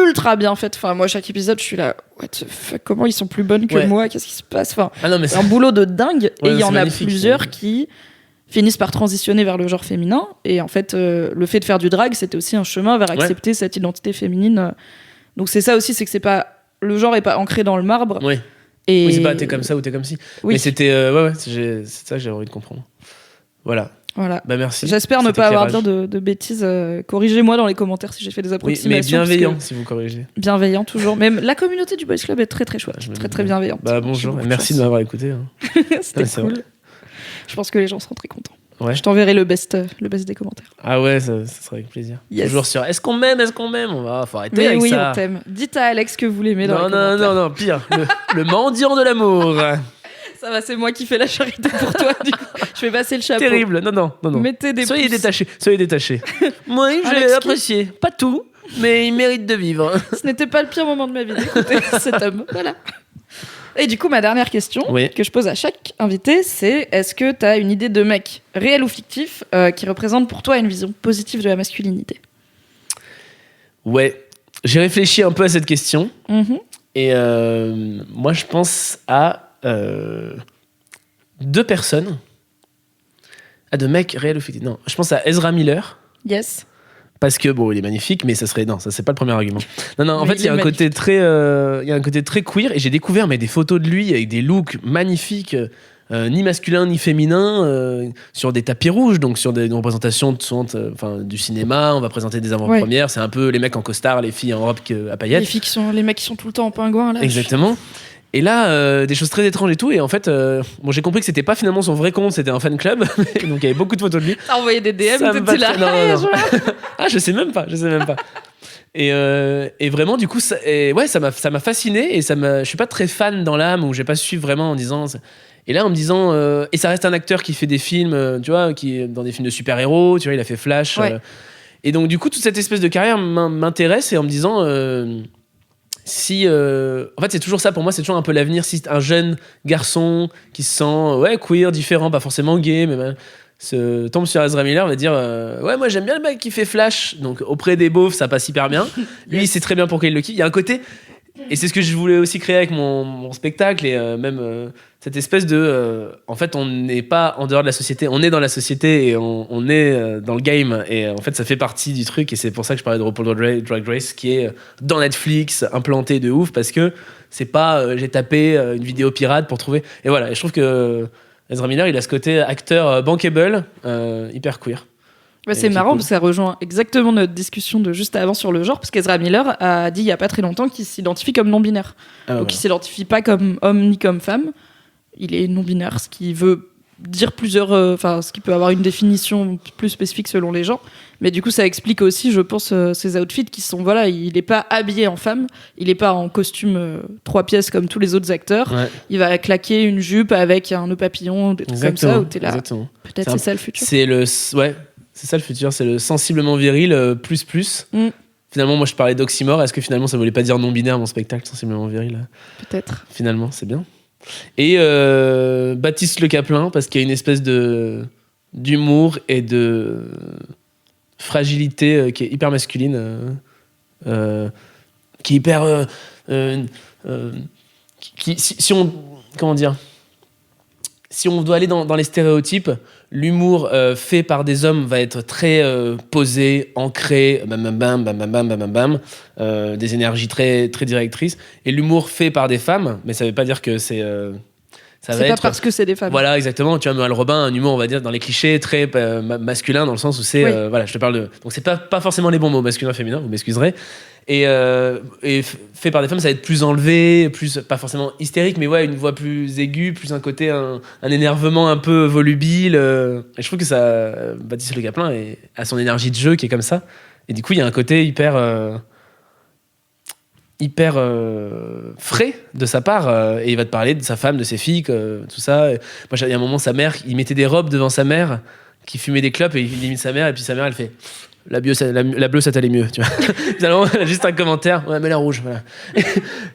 ultra bien faite. Enfin, moi, chaque épisode, je suis là, what the fuck, comment ils sont plus bonnes que moi, qu'est-ce qui se passe? Enfin, non, mais c'est un boulot de dingue. Ouais, et il y en a magnifique, plusieurs qui finissent par transitionner vers le genre féminin. Et en fait, le fait de faire du drag, c'était aussi un chemin vers accepter cette identité féminine. Donc c'est ça aussi, c'est que c'est pas, le genre est pas ancré dans le marbre. Oui. Et... Oui, c'est pas t'es comme ça ou t'es comme ci. Oui. Mais c'était c'est ça que j'avais envie de comprendre. Voilà. Bah merci. J'espère ne pas avoir dit de bêtises. Corrigez-moi dans les commentaires si j'ai fait des approximations. Oui, mais bienveillant si vous corrigez. Bienveillant toujours. Même la communauté du Boys Club est très très chouette, très très bienveillante. Bonjour, merci de m'avoir écouté. C'était cool. Je pense que les gens seront très contents. Ouais. Je t'enverrai le best des commentaires. Ah ouais, ça sera avec plaisir. Yes. Toujours sur est-ce qu'on m'aime, faut arrêter mais avec oui, ça. on t'aime. Dites à Alex que vous l'aimez dans les commentaires. Non, pire. Le mendiant de l'amour. Ça va, c'est moi qui fais la charité pour toi. Je vais passer le chapeau. Terrible. Non. Mettez des Soyez détachés. Moi, j'ai apprécié. Pas tout, mais il mérite de vivre. Ce n'était pas le pire moment de ma vie d'écouter cet homme. Voilà. Et du coup, ma dernière question que je pose à chaque invité, c'est est-ce que tu as une idée de mec, réel ou fictif, qui représente pour toi une vision positive de la masculinité? Ouais, j'ai réfléchi un peu à cette question. Et moi, je pense à 2 personnes. À 2 mecs réels ou fictifs. Non, je pense à Ezra Miller. Yes. Parce que il est magnifique, mais ça c'est pas le premier argument. Non, en fait, il y a un côté très queer, et j'ai découvert des photos de lui avec des looks magnifiques, ni masculins ni féminins, sur des tapis rouges, donc sur des représentations du cinéma. On va présenter des avant-premières. C'est un peu les mecs en costard, les filles en robe à paillettes. Les mecs qui sont tout le temps en pingouin là. Exactement. Et là, des choses très étranges et tout. Et en fait, j'ai compris que c'était pas finalement son vrai compte, c'était un fan club. Donc il y avait beaucoup de photos de lui. T'as envoyé des DM, t'étais là. Non. Ah, je sais même pas. Et vraiment, du coup, ça m'a fasciné. Et je suis pas très fan dans l'âme, ou j'ai pas su vraiment en disant. Et là, en me disant. Et ça reste un acteur qui fait des films, tu vois, qui est dans des films de super-héros. Tu vois, il a fait Flash. Et donc, du coup, toute cette espèce de carrière m'intéresse, et en me disant. Si en fait c'est toujours ça pour moi, c'est toujours un peu l'avenir. Si un jeune garçon qui se sent queer, différent, pas forcément gay, mais tombe sur Ezra Miller, va dire moi j'aime bien le mec qui fait Flash, donc auprès des beaufs ça passe hyper bien. Lui il sait très bien pourquoi il le kiffe. Il y a un côté, et c'est ce que je voulais aussi créer avec mon spectacle, et même cette espèce de en fait on n'est pas en dehors de la société, on est dans la société, et on est dans le game, et en fait ça fait partie du truc. Et c'est pour ça que je parlais de RuPaul's Drag Race, qui est dans Netflix, implanté de ouf, parce que c'est pas j'ai tapé une vidéo pirate pour trouver. Et voilà, et je trouve que Ezra Miller il a ce côté acteur bankable, hyper queer. C'est marrant, parce que ça rejoint exactement notre discussion de juste avant sur le genre, parce qu'Ezra Miller a dit il y a pas très longtemps qu'il s'identifie comme non-binaire. Donc il s'identifie pas comme homme ni comme femme. Il est non-binaire, ce qui veut dire ce qui peut avoir une définition plus spécifique selon les gens. Mais du coup, ça explique aussi, je pense, ses outfits qui sont, il est pas habillé en femme, il est pas en costume 3 pièces comme tous les autres acteurs. Il va claquer une jupe avec un nœud papillon, des trucs comme ça, où t'es là. Exactement. Peut-être c'est ça le futur. C'est ça le futur, c'est le sensiblement viril plus. Finalement, moi je parlais d'oxymore. Est-ce que finalement ça voulait pas dire non-binaire mon spectacle, sensiblement viril? Peut-être. Finalement, c'est bien. Et Baptiste Le Caplin, parce qu'il y a une espèce d'humour et de fragilité qui est hyper masculine, qui est hyper. Si on doit aller dans les stéréotypes, l'humour fait par des hommes va être très posé, ancré, des énergies très, très directrices. Et l'humour fait par des femmes, mais ça ne veut pas dire que c'est... c'est pas parce que c'est des femmes. Voilà, exactement. Tu vois, Noël Robin, un humour, on va dire, dans les clichés, très masculin, dans le sens où c'est... je te parle de... Donc, c'est pas forcément les bons mots, masculin, féminin, vous m'excuserez. Et fait par des femmes, ça va être plus enlevé, plus, pas forcément hystérique, mais une voix plus aiguë, plus un côté, un énervement un peu volubile. Et je trouve que ça, Baptiste Le Caplin a son énergie de jeu qui est comme ça. Et du coup, il y a un côté hyper frais de sa part, et il va te parler de sa femme, de ses filles, tout ça. Et moi, il y a un moment, sa mère, il mettait des robes devant sa mère qui fumait des clopes, et il imite sa mère, et puis sa mère, elle fait la bleue, ça t'allait mieux, tu vois. Finalement, elle a juste un commentaire, mais la rouge, voilà.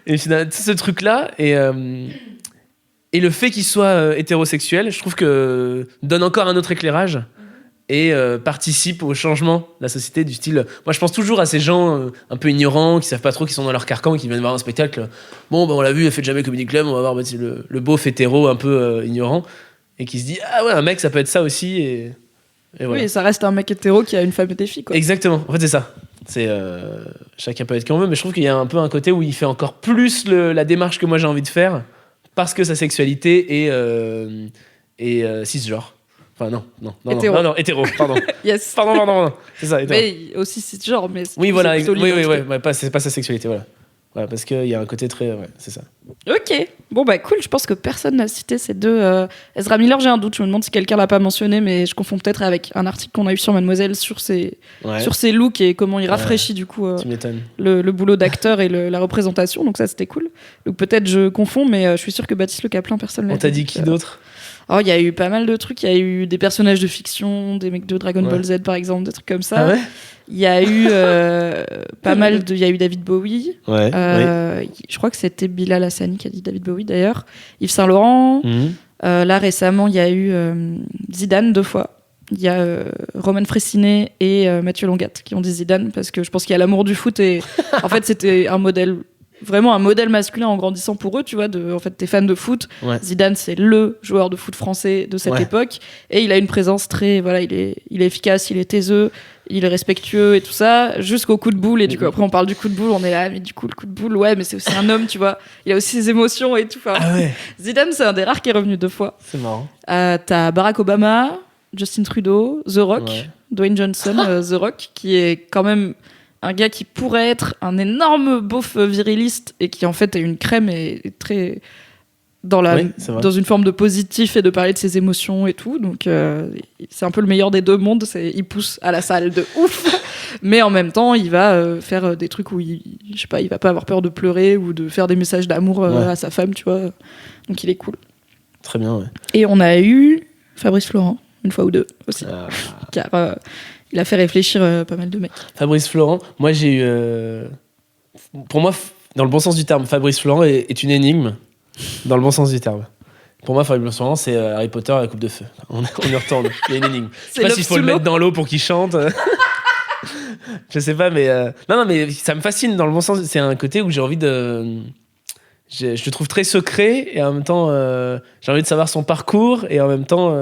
Et finalement, ce truc-là, et le fait qu'il soit hétérosexuel, je trouve que donne encore un autre éclairage. et participent au changement de la société du style. Moi, je pense toujours à ces gens un peu ignorants, qui savent pas trop, qui sont dans leur carcan, qui viennent voir un spectacle. Bon, on l'a vu, elle fait jamais Comedy Club, on va voir le beauf hétéro un peu ignorant, et qui se dit ah ouais, un mec, ça peut être ça aussi. Et voilà. Oui, ça reste un mec hétéro qui a une femme et des filles, quoi. Exactement. En fait, c'est ça. C'est chacun peut être qui on veut, mais je trouve qu'il y a un peu un côté où il fait encore plus la démarche que moi j'ai envie de faire parce que sa sexualité est cisgenre. Enfin non, hétéro, pardon. Yes. Pardon. C'est ça, hétéro. Mais aussi cisgenre, mais c'est Oui, voilà, plutôt c'est pas sa sexualité, voilà. Voilà, parce qu'il y a un côté très... Ouais, c'est ça. Ok, bon bah cool, je pense que personne n'a cité ces deux. Ezra Miller, j'ai un doute, je me demande si quelqu'un l'a pas mentionné, mais je confonds peut-être avec un article qu'on a eu sur Mademoiselle sur ses looks et comment il rafraîchit du coup tu m'étonnes. le boulot d'acteur et la représentation, donc ça c'était cool. Donc peut-être je confonds, mais je suis sûre que Baptiste Le Caplin, personne l'a On t'a dit qui d'autre? Oh, il y a eu pas mal de trucs, il y a eu des personnages de fiction, des mecs de Dragon Ball Z par exemple, des trucs comme ça. Ah ouais? Il y a eu pas mal de... Il y a eu David Bowie. Ouais. Je crois que c'était Bilal Hassani qui a dit David Bowie d'ailleurs. Yves Saint-Laurent. Là récemment, il y a eu Zidane 2 fois. Il y a Roman Frécinet et Mathieu Longat qui ont dit Zidane parce que je pense qu'il y a l'amour du foot et en fait c'était vraiment un modèle masculin en grandissant pour eux, tu vois, en fait, t'es fan de foot. Ouais. Zidane, c'est le joueur de foot français de cette époque. Et il a une présence très, voilà, il est efficace, il est taiseux, il est respectueux et tout ça, jusqu'au coup de boule. Et du coup, après, on parle du coup de boule, on est là, mais du coup, le coup de boule, ouais, mais c'est aussi un homme, tu vois. Il a aussi ses émotions et tout. Enfin, Zidane, c'est un des rares qui est revenu 2 fois. C'est marrant. T'as Barack Obama, Justin Trudeau, The Rock, Dwayne Johnson, The Rock, qui est quand même un gars qui pourrait être un énorme beauf viriliste et qui en fait est une crème et très dans une forme de positif et de parler de ses émotions et tout, donc c'est un peu le meilleur des deux mondes. Il pousse à la salle de ouf mais en même temps il va faire des trucs où il va pas avoir peur de pleurer ou de faire des messages d'amour à sa femme, tu vois, donc il est cool. Très bien, ouais. Et on a eu Fabrice Florent une fois ou deux aussi car il a fait réfléchir pas mal de mecs. Fabrice Florent, moi j'ai eu... Pour moi, dans le bon sens du terme, Fabrice Florent est une énigme, dans le bon sens du terme. Pour moi, Fabrice Florent, c'est Harry Potter et la coupe de feu. On y retourne, il y a une énigme. Je sais pas s'il faut le mettre dans l'eau pour qu'il chante. Je sais pas, mais... Non, mais ça me fascine dans le bon sens. C'est un côté où j'ai envie de... Je le trouve très secret, et en même temps, j'ai envie de savoir son parcours, et en même temps...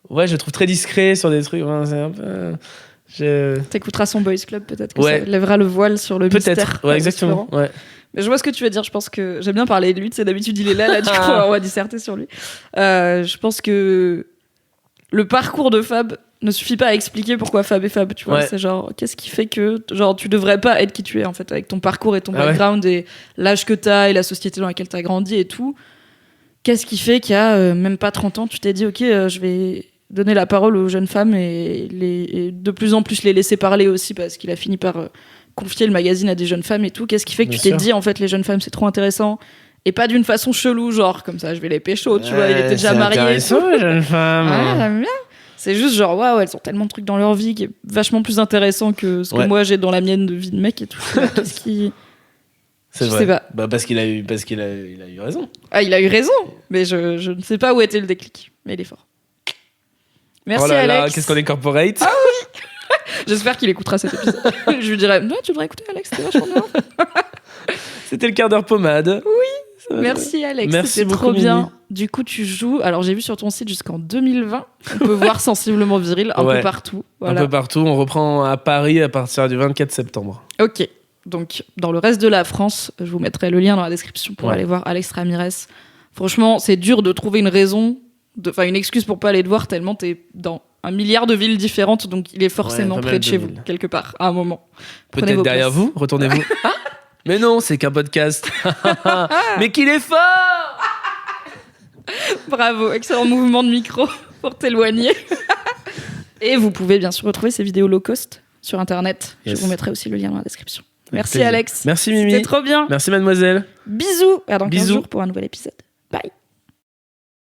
Ouais, je le trouve très discret sur des trucs. C'est un peu... T'écouteras son Boys Club, peut-être que ça lèvera le voile sur le mystère. Peut-être, ouais, exactement. Ouais. Mais je vois ce que tu veux dire. Je pense que j'aime bien parler de lui. D'habitude, il est là, du coup, on va disserter sur lui. Je pense que le parcours de Fab ne suffit pas à expliquer pourquoi Fab est Fab. Tu vois, c'est genre, qu'est-ce qui fait que tu devrais pas être qui tu es, en fait, avec ton parcours et ton background et l'âge que t'as et la société dans laquelle t'as grandi et tout. Qu'est-ce qui fait qu'il y a même pas 30 ans, tu t'es dit, ok, je vais donner la parole aux jeunes femmes et de plus en plus les laisser parler aussi, parce qu'il a fini par confier le magazine à des jeunes femmes et tout. Qu'est-ce qui fait que tu t'es dit, en fait, les jeunes femmes, c'est trop intéressant, et pas d'une façon chelou, genre comme ça, je vais les pécho, tu vois, il était déjà marié. C'est intéressant, les jeunes femmes. J'aime bien. C'est juste genre, waouh, elles ont tellement de trucs dans leur vie qui est vachement plus intéressant que ce que moi j'ai dans la mienne de vie de mec et tout. Qu'est-ce qui... C'est je vrai. sais pas. Bah parce qu'il a eu raison. Ah, il a eu raison, mais je ne sais pas où était le déclic, mais il est fort. Merci Alex. Qu'est-ce qu'on est corporate. Ah oui. J'espère qu'il écoutera cet épisode. Je lui dirai, non, tu devrais écouter Alex, c'était vachement bien. C'était le quart d'heure pommade. Oui. Merci Alex, c'était trop bien. Du coup, tu joues. Alors, j'ai vu sur ton site jusqu'en 2020. On peut voir Sensiblement Viril un peu partout. Voilà. Un peu partout. On reprend à Paris à partir du 24 septembre. Ok. Donc, dans le reste de la France, je vous mettrai le lien dans la description pour aller voir Alex Ramirez. Franchement, c'est dur de trouver une raison, une excuse pour pas aller te voir, tellement t'es dans 1 milliard de villes différentes, donc il est forcément près de chez vous, quelque part, à un moment. Peut-être derrière vous, retournez-vous. Mais non, c'est qu'un podcast. Mais qu'il est fort. Bravo, excellent mouvement de micro pour t'éloigner. Et vous pouvez bien sûr retrouver ces vidéos low cost sur internet. Je vous mettrai aussi le lien dans la description. Merci Alex. Merci Mimi. C'était trop bien. Merci mademoiselle. Bisous. À dans 15 jours pour un nouvel épisode. Bye.